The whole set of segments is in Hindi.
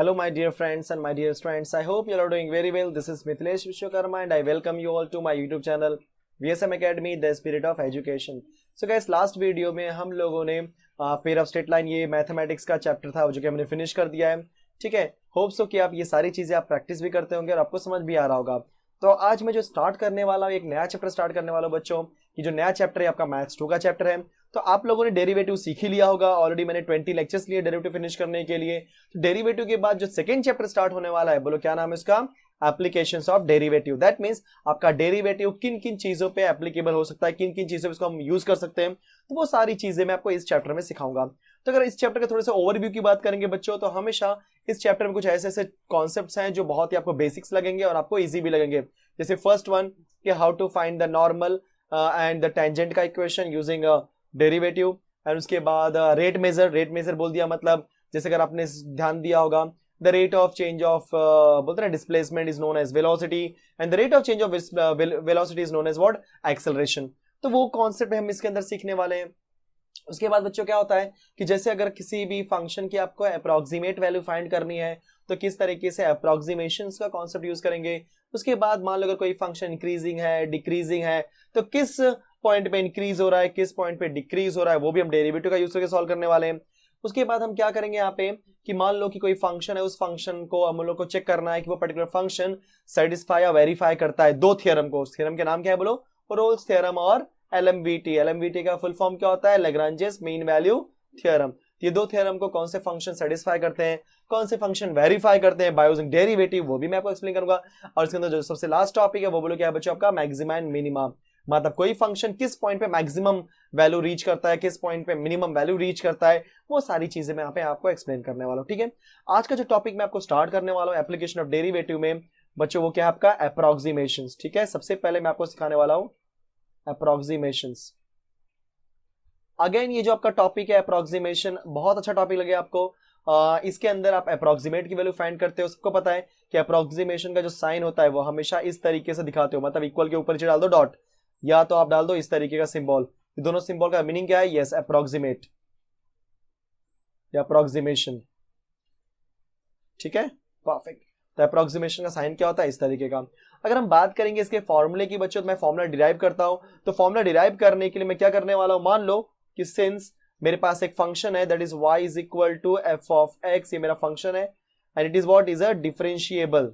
Hello, my dear friends and my dear students. I hope you are doing very well. This is Mithilesh Vishwakarma and I welcome you all to my YouTube channel VSM Academy, The Spirit of Education. So guys, last video में हम लोगों ने पेयर ऑफ स्ट्रेट लाइन ये मैथमेटिक्स का चैप्टर था जो कि हमने फिनिश कर दिया है. ठीक है, होप सो कि आप ये सारी चीजें आप प्रैक्टिस भी करते होंगे और आपको समझ भी आ रहा होगा. तो आज मैं जो स्टार्ट करने वाला हूँ, एक नया चैप्टर स्टार्ट करने वाला हूँ बच्चों. ये जो नया चैप्टर है आपका मैथ्स 2 का चैप्टर है. तो आप लोगों ने डेरिवेटिव सीख ही लिया होगा. ऑलरेडी मैंने 20 लेक्चर्स लिए डेरिवेटिव फिनिश करने के लिए. तो डेरिवेटिव के बाद जो सेकंड चैप्टर स्टार्ट होने वाला है, बोलो क्या नाम है इसका? Applications of derivative. That means आपका डेरिवेटिव किन किन चीजों पे एप्लीकेबल हो सकता है, किन किन चीजों पे इसको हम यूज कर सकते हैं, तो वो सारी चीजें मैं आपको इस चैप्टर में सिखाऊंगा. तो अगर इस चैप्टर के थोड़े से ओवरव्यू की बात करेंगे बच्चों, तो हमेशा इस चैप्टर में कुछ ऐसे ऐसे कॉन्सेप्ट्स हैं जो बहुत ही आपको बेसिक्स लगेंगे और आपको इजी भी लगेंगे. जैसे फर्स्ट वन कि how to find the normal and the tangent का इक्वेशन यूजिंग डेरिवेटिव. एंड उसके बाद रेट मेजर बोल दिया, मतलब जैसे अगर आपने ध्यान दिया होगा, the rate of change of बोलते हैं displacement is known as velocity and the rate of change of velocity is known as what? Acceleration. तो वो कॉन्सेप्ट हम इसके अंदर सीखने वाले हैं. उसके बाद बच्चों क्या होता है कि जैसे अगर किसी भी फंक्शन की आपको अप्रोक्सीमेट वैल्यू फाइंड करनी है तो किस तरीके से अप्रोक्सीमेशंस का कॉन्सेप्ट यूज करेंगे. उसके बाद मान लो अगर कोई फंक्शन इंक्रीजिंग है, डिक्रीजिंग है, तो किस पॉइंट पे इंक्रीज हो रहा है, किस पॉइंट पे डिक्रीज हो रहा है, वो भी हम डेरिवेटिव का यूज करके सॉल्व करने वाले हैं. उसके बाद हम क्या करेंगे यहाँ पे कि मान लो कि कोई फंक्शन है, उस फंक्शन को हम लोग को चेक करना है कि वो पर्टिकुलर फंक्शन सेटिस्फाई या वेरीफाई करता है दो थ्योरम को. उस थ्योरम के नाम क्या है बोलो? रोल्स थ्योरम और एलएमवीटी. एलएमवीटी का फुल फॉर्म क्या होता है? Lagrange's mean value theorem. ये दो थ्योरम को कौन से फंक्शन सेटिस्फाई करते हैं, कौन से फंक्शन वेरीफाई करते हैं बाय यूजिंग डेरिवेटिव, वो भी मैं आपको एक्सप्लेन करूंगा. और इसके अंदर जो सबसे लास्ट टॉपिक है वो बोलो क्या है बच्चों? आपका मैक्सिमा एंड मिनिमा. मतलब कोई फंक्शन किस पॉइंट पे मैक्सिमम वैल्यू रीच करता है, किस पॉइंट पे मिनिमम वैल्यू रीच करता है, वो सारी चीजें मैं यहाँ पे आपको एक्सप्लेन करने वाला हूँ. ठीक है, आज का जो टॉपिक मैं आपको स्टार्ट करने वाला हूँ एप्लीकेशन ऑफ डेरिवेटिव में बच्चों, वो क्या है आपका? अप्रोक्सीमेशंस. ठीक है, सबसे पहले मैं आपको सिखाने वाला हूँ अप्रोक्सीमेशंस. अगेन ये जो आपका टॉपिक है अप्रोक्सीमेशन, बहुत अच्छा टॉपिक लगे आपको. इसके अंदर आप अप्रोक्सीमेट की वैल्यू फाइंड करते हो. सबको पता है कि अप्रोक्सीमेशन का जो साइन होता है वो हमेशा इस तरीके से दिखाते हो, मतलब इक्वल के ऊपर नीचे डाल दो डॉट, या तो आप डाल दो इस तरीके का सिंबल. दोनों सिंबल का मीनिंग क्या है? यस, अप्रोक्सीमेट या अप्रोक्सीमेशन. ठीक है, परफेक्ट. तो अप्रोक्सीमेशन का साइन क्या होता है? इस तरीके का. अगर हम बात करेंगे इसके फॉर्मूले की बच्चों, तो मैं फॉर्मूला डिराइव करता हूं. तो फॉर्मूला डिराइव करने के लिए मैं क्या करने वाला हूं? मान लो कि सिंस मेरे पास एक फंक्शन है that is y is equal to f of x. ये मेरा फंक्शन है and it is what? Is a differentiable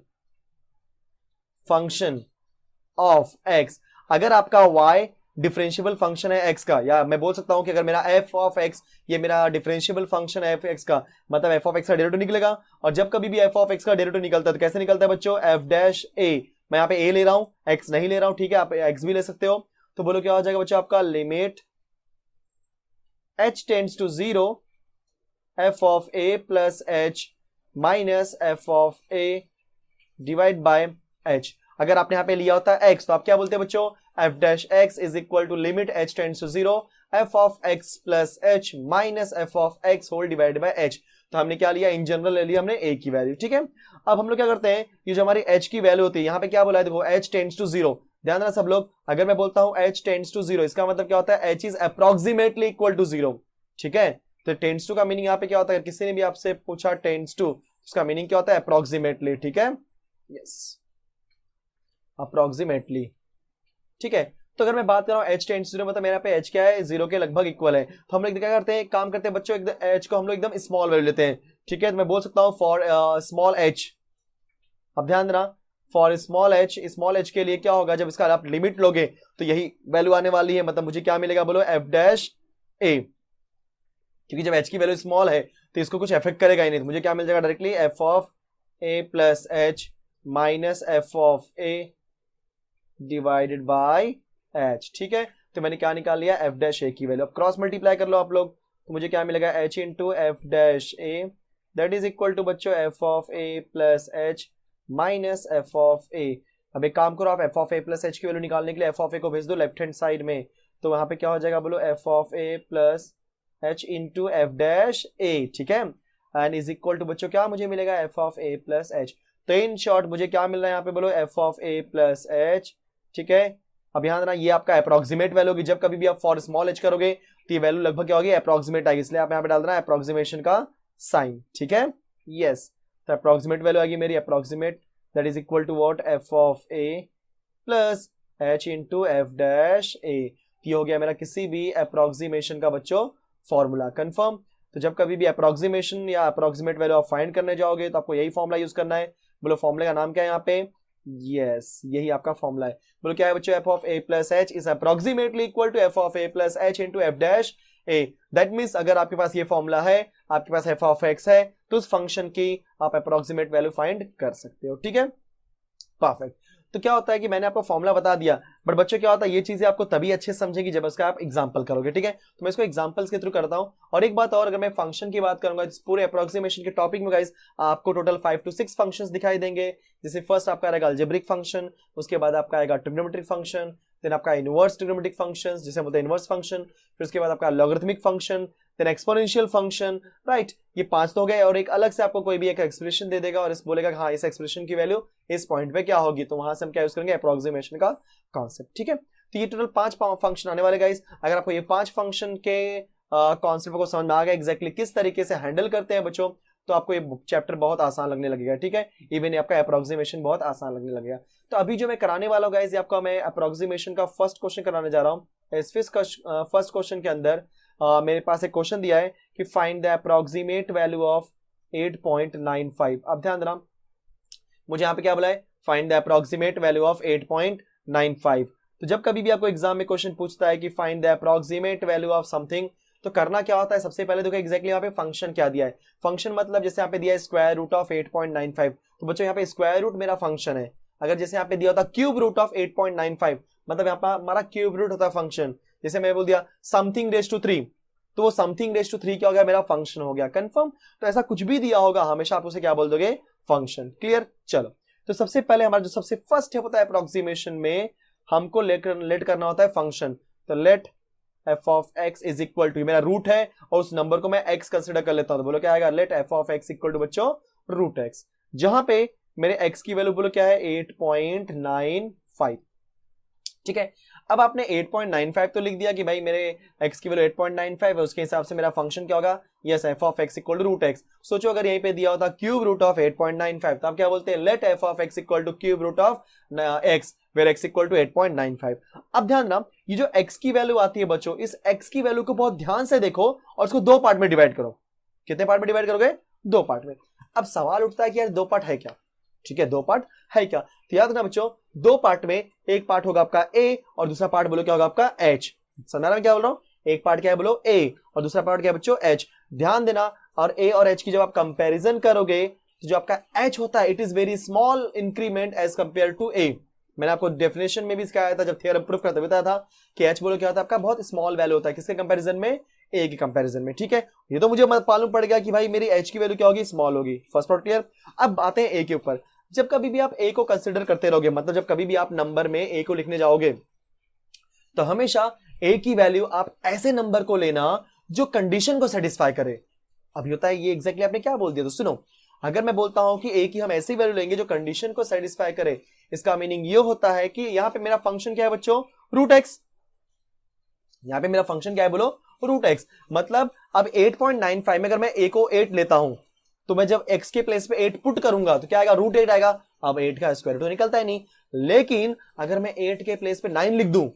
function of x. अगर आपका y डिफरेंशिएबल फंक्शन है x का, या मैं बोल सकता हूं कि अगर मेरा f ऑफ x ये मेरा डिफरेंशिएबल फंक्शन है f(x) का, मतलब f ऑफ x का डेरिवेटिव निकलेगा. और जब कभी भी f ऑफ x का डेरिवेटिव निकलता है तो कैसे निकलता है बच्चों? f dash a. मैं यहाँ पे a ले रहा हूं, x नहीं ले रहा हूं. ठीक है, आप x भी ले सकते हो. तो बोलो क्या हो जाएगा बच्चों? आपका limit h tends to 0 f of a plus h minus f of a divide by h. अगर आपने यहाँ पे लिया होता है x तो आप क्या बोलते हैं बच्चों? f dash x is equal to limit h tends to 0 f of x plus h minus f of x whole divide by h. तो हमने क्या लिया? इन जनरल ले लिया हमने a की वैल्यू. ठीक है, अब हम लोग क्या करते हैं, ये जो हमारी h की वैल्यू होती है, यहाँ पे क्या बोला है देखो, h टेंड्स टू 0. ध्यान रखना सब लोग, अगर मैं बोलता हूं h टेंड्स टू 0, इसका मतलब क्या होता है? h is approximately equal to 0. ठीक है, तो टेंड्स टू का मीनिंग यहाँ पे क्या होता है? किसी ने भी आपसे पूछा टेंड्स टू, उसका मीनिंग क्या होता है? अप्रोक्सीमेटली. ठीक है, यस, अप्रोक्सीमेटली. ठीक है, तो अगर मैं बात कर रहा हूं h टेंड्स टू 0, मतलब मेरा पे h क्या है? 0 के लगभग इक्वल है. तो हम लोग क्या करते हैं, एक काम करते हैं बच्चों, h को हम लोग एकदम स्मॉल वैल्यू लेते हैं. ठीक है, तो मैं बोल सकता हूं फॉर स्मॉल h. अब ध्यान देना, फॉर स्मॉल h के लिए क्या होगा? जब इसका आप लिमिट लोगे तो यही वैल्यू आने वाली है, मतलब मुझे क्या मिलेगा बोलो? f dash a. क्योंकि जब h की वैल्यू स्मॉल है तो इसको कुछ इफेक्ट करेगा ही नहीं, तो मुझे क्या मिल जाएगा directly? f of a plus h minus f of a divided by h. ठीक है, तो मैंने क्या निकाल लिया? f डैश a की वैल्यू. अब क्रॉस मल्टीप्लाई कर लो आप लोग, तो मुझे क्या मिलेगा? h into f dash a that is equal to बच्चों f of a plus h minus f of a. अब एक काम करो, आप f of a plus h की वैल्यू निकालने के लिए f ऑफ a को भेज दो लेफ्ट हैंड साइड में. तो वहां पे क्या हो जाएगा बोलो? f of a plus h into f dash a. ठीक है, एंड इज इक्वल टू बच्चों क्या मुझे मिलेगा? f of a plus h. तो इन शॉर्ट मुझे क्या मिल रहा है यहाँ पे बोलो? f of a plus h. ठीक है, अब ध्यान देना, ये आपका अप्रोक्सीमेट वैल्यू होगी. जब कभी भी आप फॉर स्मॉल h करोगे तो ये वैल्यू लगभग क्या होगी? अप्रोक्सीमेट आएगी, इसलिए आप यहाँ पे डाल देना अप्रोक्सीमेशन का साइन. ठीक है, यस. तो अप्रोक्सीमेट वैल्यू आएगी मेरी approximate that is equal to what f of a plus h into f dash a. ये हो गया मेरा किसी भी अप्रोक्सीमेशन का बच्चों फॉर्मूला। कंफर्म। तो जब कभी भी अप्रोक्सीमेशन या अप्रोक्सीमेट वैल्यू आप फाइंड करने जाओगे तो आपको यही फॉर्मूला यूज करना है। बोलो फॉर्मूले का नाम क्या है यहाँ पे? यस, यही आपका फॉर्मूला है। बोलो क्या है बच्चों? F of a plus h is approximately equal to f of a plus h into f dash a. That means अगर आपके पास ये फॉर्मूला है, आपके पास एफ ऑफ एक्स है, तो उस फंक्शन की आप अप्रोक्सीमेट वैल्यू फाइंड कर सकते हो। ठीक है, परफेक्ट। तो क्या होता है कि मैंने आपको फॉर्मूला बता दिया, बट बच्चों क्या होता है ये चीजें आपको तभी अच्छे समझेंगी जब उसका आप एग्जांपल करोगे। ठीक है, तो मैं इसको एग्जांपल्स के थ्रू करता हूं। और एक बात और, अगर मैं फंक्शन की बात करूंगा इस पूरे अप्रोक्सीमेशन के टॉपिक में गाइस आपको टोटल 5 to 6 फंक्शंस दिखाई देंगे। जैसे फर्स्ट आपका रहेगा अलजेब्रिक फंक्शन, उसके बाद आपका आएगा ट्रिग्नोमेट्रिक फंक्शन, देन आपका इनवर्स ट्रिग्नोमेट्रिक फंक्शन जिसे बोलते हैं इनवर्स फंक्शन, फिर उसके बाद आपका logarithmic function, then exponential function. Right, ये 5 तो हो गए। और एक अलग से आपको कोई भी एक एक्सप्रेशन दे देगा और इस बोलेगा हाँ इस एक्सप्रेशन की वैल्यू इस पॉइंट पे क्या होगी, तो वहां से हम क्या यूज करेंगे? अप्रोक्सीमेशन का कॉन्सेप्ट। ठीक है, तो ये टोटल 5 फंक्शन आने वाले गाइस। अगर आपको ये 5 फंक्शन के कॉन्सेप्ट को समझ में आ गया एग्जैक्टली किस तरीके से हैंडल करते हैं बच्चों, तो आपको ये चैप्टर बहुत आसान लगने लगेगा। ठीक है, इवन आपका अप्रोक्सीमेशन बहुत आसान लगने लगेगा। तो अभी जो मैं कराने वाला हूँ गाइस, आपका मैं अप्रोक्सीमेशन का फर्स्ट क्वेश्चन कराने जा रहा हूँ। इस फर्स्ट क्वेश्चन के अंदर मेरे पास एक क्वेश्चन दिया है कि find the approximate value of 8.95। अब ध्यान देना, मुझे यहाँ पे क्या बोला है? Find the approximate value of 8.95। तो जब कभी भी आपको एग्जाम में क्वेश्चन पूछता है कि find the approximate value of something, तो करना क्या होता है? सबसे पहले देखो एग्जैक्टली यहाँ पे फंक्शन क्या दिया है। फंक्शन मतलब जैसे यहाँ पे दिया है स्क्वायर रूट ऑफ 8.95, तो बच्चों यहाँ पे स्क्वायर रूट मेरा फंक्शन है। अगर जैसे यहाँ पे दिया होता क्यूब रूट ऑफ 8.95, मतलब यहाँ पर हमारा क्यूब रूट होता है फंक्शन। जैसे मैं बोल दिया समथिंग रेज टू 3, तो वो समथिंग रेज टू 3 क्या हो गया? मेरा फंक्शन हो गया। कंफर्म। तो ऐसा कुछ भी दिया होगा हमेशा आप उसे क्या बोल दोगे? फंक्शन। क्लियर? चलो, तो सबसे पहले हमारा जो सबसे फर्स्ट स्टेप होता है अप्रोक्सीमेशन में, हमको लेट करना होता है फंक्शन। तो let f of x is equal to, मेरा रूट है और उस नंबर को मैं एक्स कंसिडर कर लेता हूं, तो बोलो क्या आएगा? Let f of x equal to बच्चों रूट एक्स, जहां पे मेरे एक्स की वैल्यू बोलो क्या है? 8.95। ठीक है, अब आपने 8.95 तो लिख दिया कि भाई मेरे x की वैल्यू 8.95 है, उसके हिसाब से मेरा फंक्शन क्या होगा? Yes, f of x equal to root x. सोचो अगर यहीं पे दिया होता क्यूब रूट ऑफ 8.95, तो आप क्या बोलते हैं? Let f of x equal to cube root of x where x equal to 8.95। अब ध्यान ना, ये जो x की वैल्यू आती है बच्चों, इस x की वैल्यू को बहुत ध्यान से देखो और इसको 2 पार्ट में डिवाइड करो। कितने पार्ट में डिवाइड करोगे? 2 पार्ट में। अब सवाल उठता है कि यार 2 पार्ट है क्या? ठीक है, 2 पार्ट है क्या? तो याद रखना बच्चों, 2 पार्ट में एक पार्ट होगा आपका a और दूसरा पार्ट बोलो क्या होगा? आपका h। समझ में क्या बोल रहा हूं? एक पार्ट क्या है बोलो? a और दूसरा पार्ट क्या है बच्चों? h। ध्यान देना, और a और h की जब आप कंपैरिजन करोगे तो जो आपका h होता है it is very small increment as compare to a। मैंने आपको डेफिनेशन में भी सिखाया था, जब थ्योरम प्रूफ करते बताया था कि h बोलो क्या होता है? आपका बहुत स्मॉल वैल्यू होता है। किसके कंपैरिजन में? a के कंपैरिजन में। ठीक है, ये तो मुझे मालूम पड़ गया कि भाई मेरी h की वैल्यू क्या होगी? स्मॉल होगी। First part clear. अब आते हैं a के ऊपर। जब कभी भी आप a को कंसिडर करते रहोगे, मतलब जब कभी भी आप नंबर में a को लिखने जाओगे, तो हमेशा a की वैल्यू आप ऐसे नंबर को लेना जो कंडीशन को सेटिस्फाई करे। अभी होता है ये एग्जैक्टली आपने क्या बोल दिया? तो सुनो, अगर मैं बोलता हूं कि a की हम ऐसी वैल्यू लेंगे जो कंडीशन को सेटिस्फाई करे, इसका मीनिंग ये होता है कि यहां पे मेरा फंक्शन क्या है बच्चों? Root x. यहां पे मेरा फंक्शन क्या है बोलो? Root x. मतलब अब 8.95 में अगर मैं a को 8 लेता हूं, तो मैं जब x के प्लेस पे 8 पुट करूंगा तो क्या आएगा? रूट 8 आएगा। अब 8 का स्क्वायर रूट तो निकलता है नहीं, लेकिन अगर मैं 8 के प्लेस पे 9 लिख दूं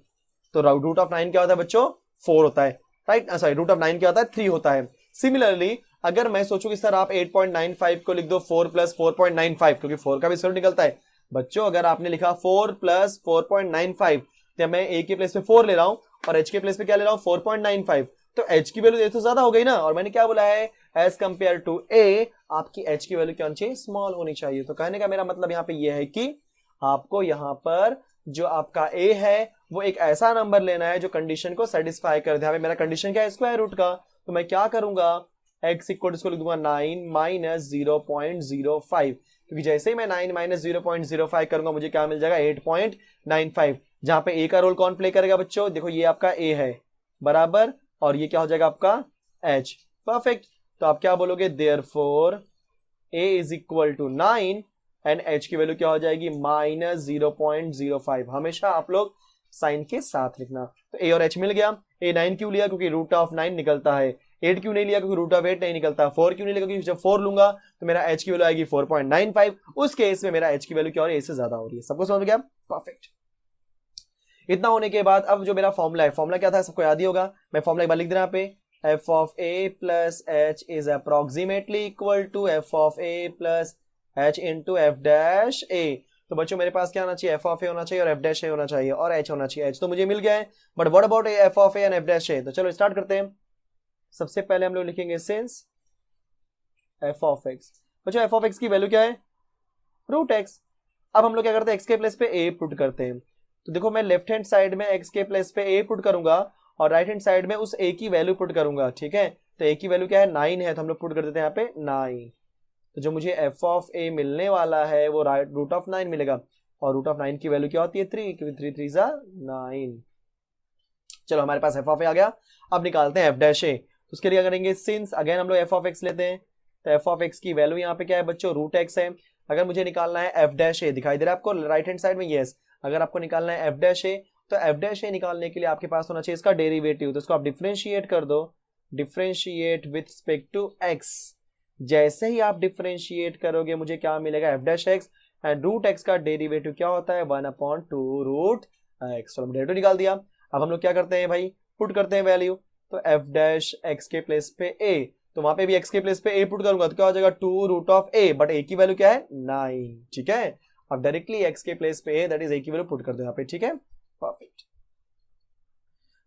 तो रूट ऑफ 9 क्या होता है बच्चों? 4 होता है। राइट, सॉरी, रूट ऑफ 9 क्या होता है? 3 होता है। सिमिलरली अगर मैं सोचूं कि सर आप 8.95 को लिख दो 4 प्लस 4.95, क्योंकि 4 का भी स्क्वायर रूट निकलता है बच्चों। अगर आपने लिखा 4 प्लस 4.95, तो मैं a के प्लेस पे 4 ले रहा हूं और h के प्लेस पे क्या ले रहा हूं? 4.95। तो h की वैल्यू तो ज्यादा हो गई ना, और मैंने क्या बोला है? एज कंपेयर टू a, आपकी h की वैल्यू क्या होनी चाहिए? स्मॉल होनी चाहिए। तो कहने का मेरा मतलब यहाँ पे यह है कि आपको यहाँ पर जो आपका a है वो एक ऐसा नंबर लेना है जो कंडीशन को सेटिस्फाई कर दे। मेरा कंडीशन क्या है? स्क्वायर रूट का। तो मैं क्या करूंगा? x इक्वल टू लिख दूंगा 9 माइनस 0.05, क्योंकि जैसे ही मैं 9 माइनस 0.05 करूंगा मुझे क्या मिल जाएगा? 8.95। जहां पे a का रोल कौन प्ले करेगा बच्चों? देखो ये आपका a है बराबर, और ये क्या हो जाएगा आपका? h। परफेक्ट। तो आप क्या बोलोगे? Therefore a is equal to 9 and h की वैल्यू क्या हो जाएगी? माइनस 0.05। हमेशा आप लोग साइन के साथ लिखना। तो a और h मिल गया। a 9 क्यों लिया? क्योंकि रूट ऑफ 9 निकलता है। 8 क्यों नहीं लिया, क्योंकि रूट ऑफ 8 नहीं निकलता। 4 क्यों नहीं लिया, क्योंकि जब 4 लूंगा तो मेरा h की वैल्यू आएगी 4.95। उस केस में मेरा h की वैल्यू क्या हो रही है, इससे ज्यादा हो रही है। सबको समझ गया? परफेक्ट। इतना होने के बाद अब जो मेरा फॉर्मूला है, फॉर्मूला क्या था सबको याद ही होगा, मैं फॉर्मूला एक बार लिख दे रहा पे, f of a plus h is approximately equal to f of a plus h into f dash a। तो बच्चों मेरे पास क्या होना चाहिए, f ऑफ a होना चाहिए और f डैश a होना चाहिए और h होना चाहिए। h तो मुझे मिल गया है, but what about f of a and f dash a। तो चलो स्टार्ट करते हैं। सबसे पहले हम लोग लिखेंगे सिंस f ऑफ x। बच्चों f ऑफ x की वैल्यू क्या है, रूट x। अब हम लोग क्या करते हैं, x के प्लेस पे a पुट करते हैं। तो देखो मैं लेफ्ट हैंड साइड में x के प्लेस पे a पुट करूंगा और राइट हैंड साइड में उस a की वैल्यू पुट करूंगा, ठीक है। तो a की वैल्यू क्या है, 9 है, तो हम लोग पुट कर देते हैं यहाँ पे 9। तो जो मुझे f ऑफ a मिलने वाला है वो रूट ऑफ 9 मिलेगा, और रूट ऑफ 9 की वैल्यू क्या होती है, 3, क्योंकि 3 3 9। चलो हमारे पास f ऑफ a आ गया। अब निकालते हैं f डैश a। उसके लिए करेंगे सिंस, अगेन हम लोग f ऑफ x लेते हैं। तो f ऑफ x की वैल्यू यहाँ पे क्या है बच्चों, रूट x है। अगर मुझे निकालना है f डैश a, दिखाई दे रहा है आपको राइट हैंड साइड में, यस। अगर आपको निकालना है f डैश a, तो f डैश a निकालने के लिए आपके पास होना चाहिए इसका डेरिवेटिव। तो इसको आप डिफरेंशिएट कर दो, differentiate with respect to x। जैसे ही आप डिफरेंशिएट करोगे मुझे क्या मिलेगा, f dash x, and root x का डेरिवेटिव क्या होता है, 1/2 रूट x। चलो डेरिवेटिव निकाल दिया। अब हम लोग क्या करते हैं भाई, पुट करते हैं वैल्यू। तो f डैश x के प्लेस पे a, तो वहां पे भी x के प्लेस पे a पुट करूंगा तो क्या हो जाएगा, 2 root of a, but a की वैल्यू क्या है, 9, ठीक है। अब डायरेक्टली x के प्लेस पे a, दैट इज a की वैल्यू पुट कर दो यहाँ पे, ठीक है, परफेक्ट।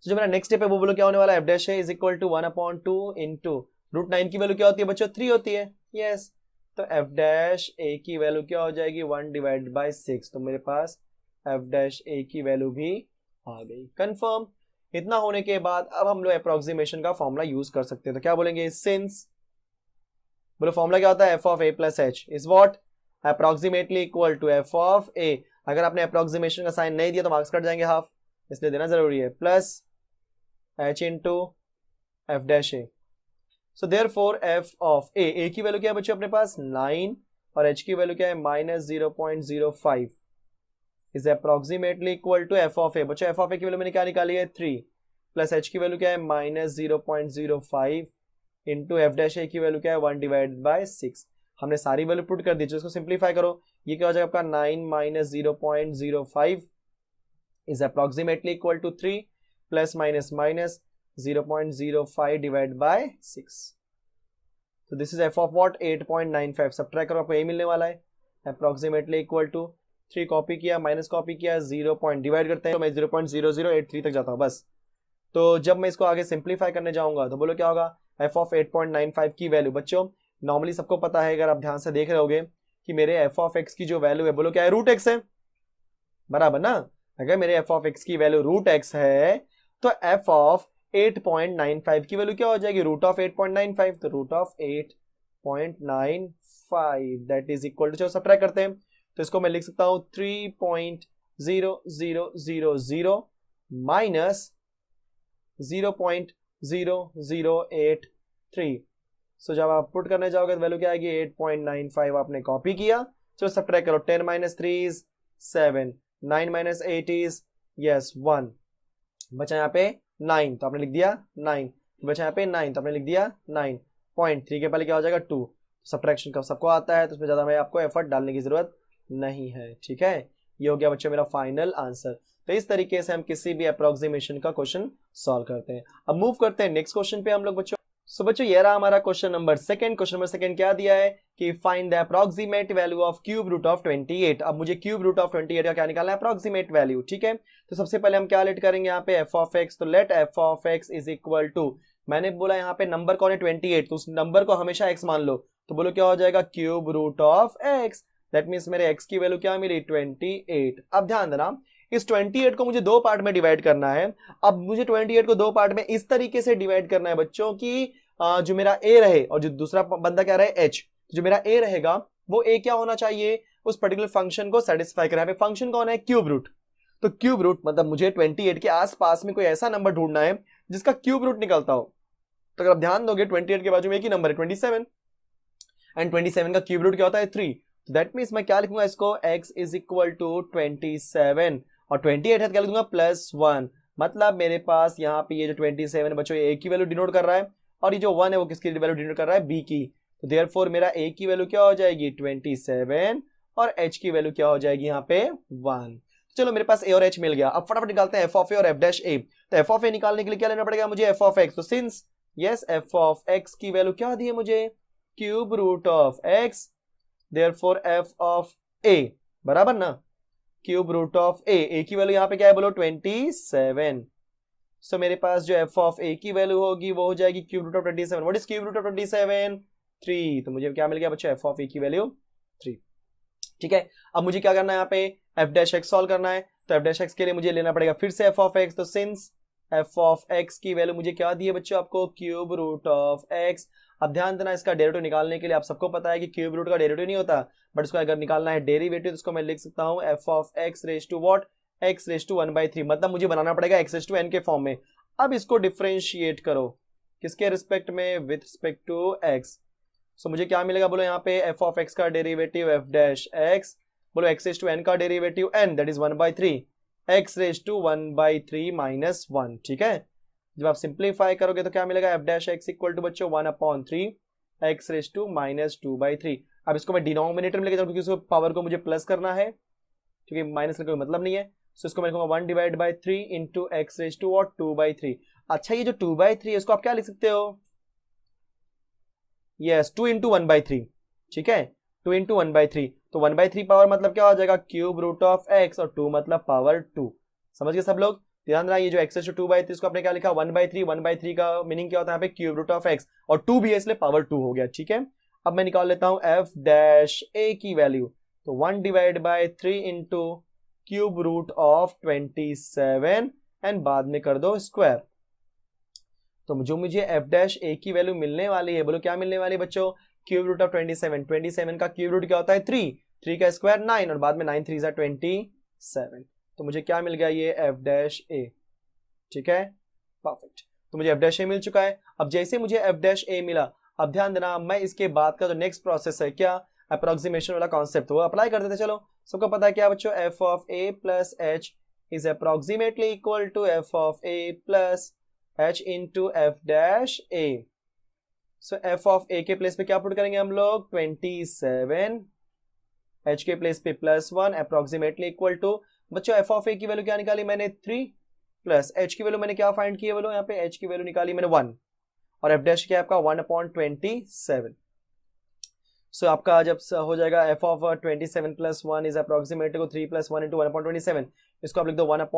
तो जो मेरा नेक्स्ट स्टेप है वो बोलो क्या होने वाला है, f dash a is equal to 1/2 into root 9 की वैल्यू क्या होती है बच्चों, 3 होती है, यस। तो f डैश a की वैल्यू क्या हो जाएगी, 1/6। तो मेरे पास f डैश a की वैल्यू भी आ गई, कंफर्म। इतना होने के बाद अब हम लोग अप्रोक्सीमेशन का फॉर्मूला यूज कर सकते हैं। तो क्या बोलेंगे, सिंस, बोलो फॉर्मूला क्या होता है, f of a plus h is what, approximately equal to f of a। अगर आपने अप्रोक्सीमेशन का साइन नहीं दिया तो मार्क्स कट जाएंगे हाफ, इसलिए देना जरूरी है, plus h into f dash a। So therefore f of a की वैल्यू क्या है बच्चों अपने पास, 9, और h की वैल्यू क्या है, -0.05 is approximately equal to f of a। बच्चों f ऑफ a की वैल्यू मैंने क्या निकाली है, 3, प्लस h की वैल्यू क्या है, -0.05 इंटू f डैश a की वैल्यू क्या है, 1/6। हमने सारी वैल्यू पुट कर दी, इसको सिंप्लीफाई करो, ये क्या हो जाएगा आपका, 9 minus 0.05 is approximately equal to 3, plus minus minus 0.05 divide by 6। तो this is f of what, 8.95। Subtract करो, आपको ये मिलने वाला है, अप्रोक्सीमेटली इक्वल टू 3 कॉपी किया, माइनस कॉपी किया, 0 पॉइंट डिवाइड करते हैं तो मैं 0.0083 तक जाता हूँ बस। तो जब मैं इसको आगे सिंप्लीफाई करने जाऊंगा तो बोलो क्या होगा, f ऑफ 8.95 की वैल्यू, बच्चों नॉर्मली सबको पता है, अगर आप ध्यान से देख रहे होगे कि मेरे f ऑफ x की जो वैल्यू है बोलो क्या है, रूट x है, बराबर ना। अगर मेरे f ऑफ x की वैल्यू रूट x है तो f ऑफ 8.95 की वैल्यू क्या हो जाएगी, रूट ऑफ 8.95। तो root of 8.95 that is equal to, चलो सब्ट्रैक्ट करते हैं तो इसको मैं लिख सकता हूं 3.0000 माइनस 0.0083। सो जब आप पुट करने जाओगे तो वैल्यू क्या आएगी, 8.95 आपने कॉपी किया। चलो सब्ट्रैक्ट करो, 10 minus 3 is 7, 9 minus 8 is yes 1, बचा यहाँ पे 9 तो आपने लिख दिया 9, बचा यहाँ पे 9 तो आपने लिख दिया 9, 0.3 के पहले क्या हो जाएगा 2। सब्ट्रैक्शन का सबको आता है तो उसमें ज्यादा मैं आपको एफर्ट डालने की जरूरत नहीं है, ठीक है। ये हो गया बच्चों मेरा फाइनल आंसर। तो इस तरीके से हम किसी भी अप्रोक्सीमेशन का क्वेश्चन सॉल्व करते हैं। अब मूव करते हैं नेक्स्ट क्वेश्चन पे हम लोग बच्चों। सो बच्चों ये रहा हमारा question number second. Question number second क्या दिया है कि find the approximate value of cube root of 28। अब मुझे क्यूब रूट ऑफ 28 का क्या निकालना है, अप्रोक्सीमेट वैल्यू, ठीक है। तो सबसे पहले हम क्या लेट करेंगे यहाँ पे, f ऑफ x। तो let f of x is equal to, मैंने बोला यहाँ पे नंबर कौन है 28, तो उस नंबर को हमेशा x मान लो। तो बोलो क्या हो जाएगा, cube root of x। That means मेरे x की वैल्यू क्या मिली, 28। अब ध्यान देना, इस 28 को मुझे दो पार्ट में डिवाइड करना है। अब मुझे 28 को दो पार्ट में इस तरीके से डिवाइड करना है बच्चों की जो मेरा a रहे और जो दूसरा बंदा क्या रहे h। जो मेरा a रहेगा वो a क्या होना चाहिए, उस पर्टिकुलर फंक्शन को सेटिस्फाई करे। फंक्शन कौन है, क्यूब रूट। तो क्यूब रूट मतलब मुझे 28 के आसपास में कोई ऐसा नंबर ढूंढना है जिसका क्यूब रूट निकलता हो। तो अगर आप ध्यान दोगे 28 के बाजू में एक ही नंबर है 27, एंड 27 का क्यूब रूट क्या होता है 3। तो दैट मीन्स मैं क्या लिखूंगा इसको, x इज इक्वल टू 27 और 28 है तो क्या लिखूंगा +1। मतलब मेरे पास यहाँ पे ये जो 27 बच्चों एक की वैल्यू डिनोट कर रहा है और ये जो 1 है वो किसकी वैल्यू डिनोट कर रहा है, b की। तो देयरफॉर मेरा a की वैल्यू क्या हो जाएगी 27 और h की वैल्यू क्या हो जाएगी यहाँ पे 1। चलो मेरे पास a और h मिल गया। अब फटाफट निकालते हैं f ऑफ a और f डैश a। तो f ऑफ a निकालने के लिए क्या लेना पड़ेगा मुझे, f ऑफ x। तो since yes f of x की वैल्यू क्या दी है मुझे, cube root of x, therefore f of a बराबर ना क्यूब रूट ऑफ a की वैल्यू यहाँ पे क्या है बोलो 27। सो मेरे पास जो f ऑफ a की वैल्यू होगी वो हो जाएगी cube root of 27। What is cube root of 27, 3। तो मुझे क्या मिल गया बच्चों, f ऑफ a की वैल्यू 3। ठीक है, अब मुझे क्या करना है यहाँ पे f डैश x सॉल्व करना है। तो f डैश x के लिए मुझे लेना पड़ेगा फिर से f ऑफ x। तो सिंस f ऑफ x की वैल्यू मुझे क्या दी है बच्चों आपको, क्यूब रूट ऑफ x। अब ध्यान देना इसका डेरिवेटिव निकालने के लिए आप सबको पता है कि क्यूब रूट का डेरिवेटिव नहीं होता, बट इसको अगर निकालना है डेरिवेटिव तो इसको मैं लिख सकता हूं f of x raise to what, x raise to 1/3। मतलब मुझे बनाना पड़ेगा x रेज टू n के फॉर्म में। अब इसको डिफरेंशिएट करो किसके रिस्पेक्ट में, with respect to x। So मुझे क्या मिलेगा बोलो यहाँ पे f ऑफ x का डेरिवेटिव f डैश x, बोलो x रेज टू n का derivative n that is 1/3, x raise to 1/3 minus 1। ठीक है, जब आप सिंप्लीफाई करोगे तो क्या मिलेगा, f dash x equal to बच्चों 1/3 x रेज टू माइनस 2/3। अब इसको मैं डिनोमिनेटर में लेके जाऊँ क्योंकि इसको पावर को मुझे प्लस करना है क्योंकि माइनस का कोई मतलब नहीं है। सो इसको मैं लिखूंगा 1/3 into x raise to what 2/3। अच्छा ये जो 2/3 है इसको आप क्या लिख सकते हो, यस 2 इंटू 1/3। ठीक है, 2 इंटू 1/3। तो 1/3 पावर मतलब क्या हो जाएगा, क्यूब रूट ऑफ x, और 2 मतलब पावर 2। समझ गए सब लोग, ध्यान रहा ये जो x रेज टू 2/3 इसको आपने क्या लिखा 1/3। 1/3 का मीनिंग क्या होता है यहाँ पे, क्यूब रूट ऑफ x, और 2 भी है इसलिए पावर 2 हो गया। ठीक है, अब मैं निकाल लेता हूं f डैश a की वैल्यू। तो 1/3 into cube root of 27 and बाद में कर दो स्क्वायर। तो जो मुझे f डैश a की वैल्यू मिलने वाली है, बोलो क्या मिलने वाली है बच्चों, क्यूब रूट ऑफ 27 का क्यूब रूट क्या होता है 3 का स्क्वायर 9 और बाद में 9 3 27। तो मुझे क्या मिल गया, ये f डैश a। ठीक है, परफेक्ट। तो मुझे f डैश a मिल चुका है। अब जैसे मुझे f डैश a मिला, अब ध्यान देना मैं इसके बाद का जो नेक्स्ट प्रोसेस है क्या, अप्रोक्सीमेशन वाला कॉन्सेप्ट वो अप्लाई कर देते। चलो सबको पता है क्या बच्चों, f of a plus h is approximately equal to f of a plus h into f dash a। So f of a के प्लेस पे क्या पुट करेंगे हम लोग 27, h के प्लेस पे +1 अप्रोक्सीमेटली इक्वल टू बच्चों f ऑफ a की वैल्यू क्या निकाली मैंने 3 प्लस h की वैल्यू मैंने क्या फाइंड की है बोलो, यहाँ पे h की वैल्यू निकाली मैंने 1 और f डैश क्या है आपका 1/27। सो आपका जब हो जाएगा f of 27 plus 1 is approximately 3 plus 1 into 1/27। इसको आप लिख दो f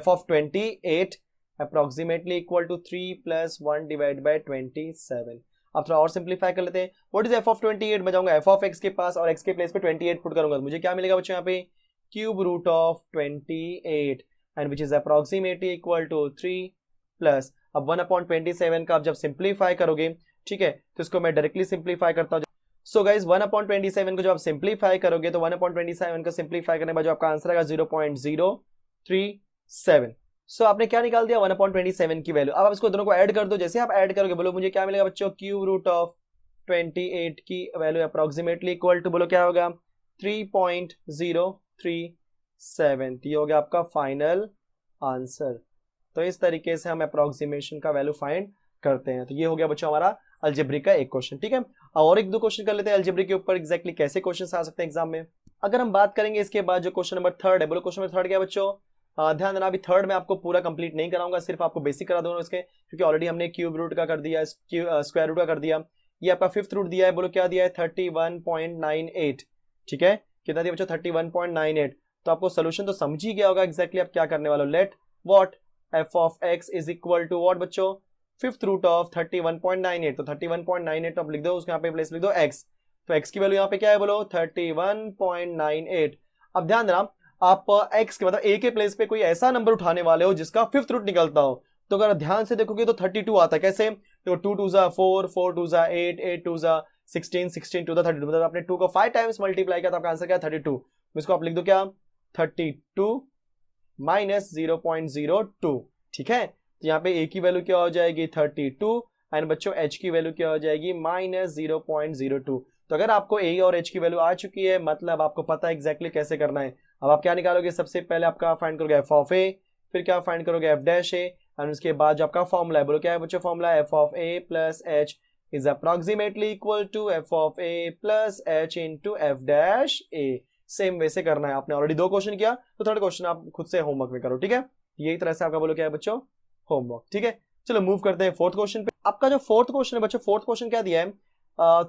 of 28 approximately equal to 3 plus 1 divide by 27। अब थोड़ा और सिंप्लीफाई कर लेते हैं। व्हाट इज f ऑफ 28, मैं जाऊंगा f ऑफ x के पास और x के प्लेस पे 28 पुट करूंगा, मुझे क्या मिलेगा बच्चों यहाँ पे, cube root of 28 and which is approximately equal to 3 plus, अब 1/27 का आप जब सिंप्लीफाई करोगे, ठीक है, तो इसको मैं डायरेक्टली सिंप्लीफाई करता हूँ। सो गाइज 1/27 को जब आप सिंप्लीफाई करोगे तो 1/27 को सिंप्लीफाई करने के बाद जो आपका आंसर आएगा 0.037। सो आपने क्या निकाल दिया 1/27 की वैल्यू। अब आप इसको दोनों को ऐड कर दो, जैसे आप ऐड करोगे बोलो मुझे क्या मिलेगा बच्चों, क्यूब रूट ऑफ 28 की वैल्यू अप्रोक्सीमेटली इक्वल टू बोलो क्या होगा 3.037। ये हो गया आपका फाइनल आंसर। तो इस तरीके से हम अप्रोक्सीमेशन का वैल्यू फाइंड करते हैं। तो ये हो गया बच्चों हमारा अलजेब्रिक का एक क्वेश्चन। ठीक है, और एक दो क्वेश्चन कर लेते हैं अलजेब्रिक के ऊपर, एग्जैक्टली कैसे क्वेश्चन आ सकते हैं एग्जाम में। अगर हम बात करेंगे इसके बाद जो क्वेश्चन नंबर 3 है, बोलो क्वेश्चन नंबर 3 क्या है बच्चों, ध्यान देना अभी 3 में आपको पूरा कंप्लीट नहीं कराऊंगा, सिर्फ आपको बेसिक करा दूंगा इसके, क्योंकि ऑलरेडी हमने क्यूब रूट का कर दिया, स्क्वायर रूट का कर दिया। ये आपका 5th रूट दिया है, बोलो क्या दिया है 31.98। ठीक है, कितना दिया बच्चों 31.98। तो आपको सोल्यूशन तो समझ ही गया होगा एग्जैक्टली आप क्या करने वाले हो। Let what f of x is equal to what बच्चों 5th रूट ऑफ 31.98। तो 31.98 आप लिख दो, उसके यहाँ पे प्लेस लिख दो x। तो x की वैल्यू यहाँ पे क्या है बोलो 31.98। अब ध्यान देना आप x के मतलब a के प्लेस पे कोई ऐसा नंबर उठाने वाले हो जिसका 5th रूट निकलता हो। तो अगर ध्यान से देखोगे तो 32 आता है। कैसे, तो 2 2 जा 4, 4 2 जा 8, 8 2 जा 16, 16 2 जा 32। मतलब आपने 2 को 5 टाइम्स मल्टीप्लाई किया तो आपका आंसर क्या है 32। इसको आप लिख दो क्या 32 माइनस 0.02। ठीक है, तो यहाँ पे a की वैल्यू क्या हो जाएगी 32 एंड बच्चों h की वैल्यू क्या हो जाएगी माइनस 0.02। तो अगर आपको a और h की वैल्यू आ चुकी है मतलब आपको पता है एग्जैक्टली कैसे करना है। अब आप क्या निकालोगे, सबसे पहले आपका फाइंड करोगे f ऑफ a, फिर क्या फाइंड करोगे f डैश a, एंड उसके बाद जो आपका फॉर्मूला है, बोलो क्या है बच्चों formula, f of a plus h is approximately equal to f of a plus h into f dash a. Same वैसे करना है, आपने ऑलरेडी 2 क्वेश्चन किया तो 3rd क्वेश्चन आप खुद से होमवर्क में करो, ठीक है। यही तरह से आपका बोलो क्या है बच्चों, होमवर्क, ठीक है। चलो मूव करते हैं 4th क्वेश्चन पे। आपका जो 4th क्वेश्चन है बच्चों, 4th क्वेश्चन क्या दिया है,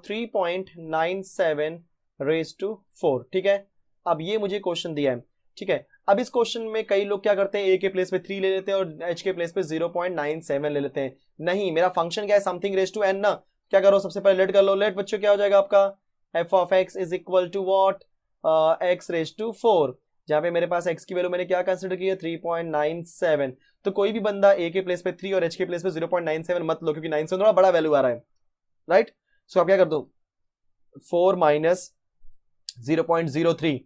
3.97 रेज टू 4, ठीक है। अब ये मुझे क्वेश्चन दिया है, ठीक है। अब इस क्वेश्चन में कई लोग क्या करते हैं, ए के प्लेस पे 3 ले लेते हैं और एच के प्लेस पे 0.97 ले लेते हैं। नहीं, मेरा फंक्शन क्या है, समथिंग रेज टू एन ना। क्या करो, सबसे पहले लेट कर लो। लेट बच्चों क्या हो जाएगा आपका, f of x is equal to what, x raise to 4, जहां पे मेरे पास x की वैल्यू मैंने क्या कंसिडर की है, 3.97। तो कोई भी बंदा a के प्लेस पे 3 और h के प्लेस पे 0.97 मत लो, क्योंकि 97 थोड़ा बड़ा वैल्यू आ रहा है, राइट। सो आप क्या कर दो, 4 माइनस 0.03,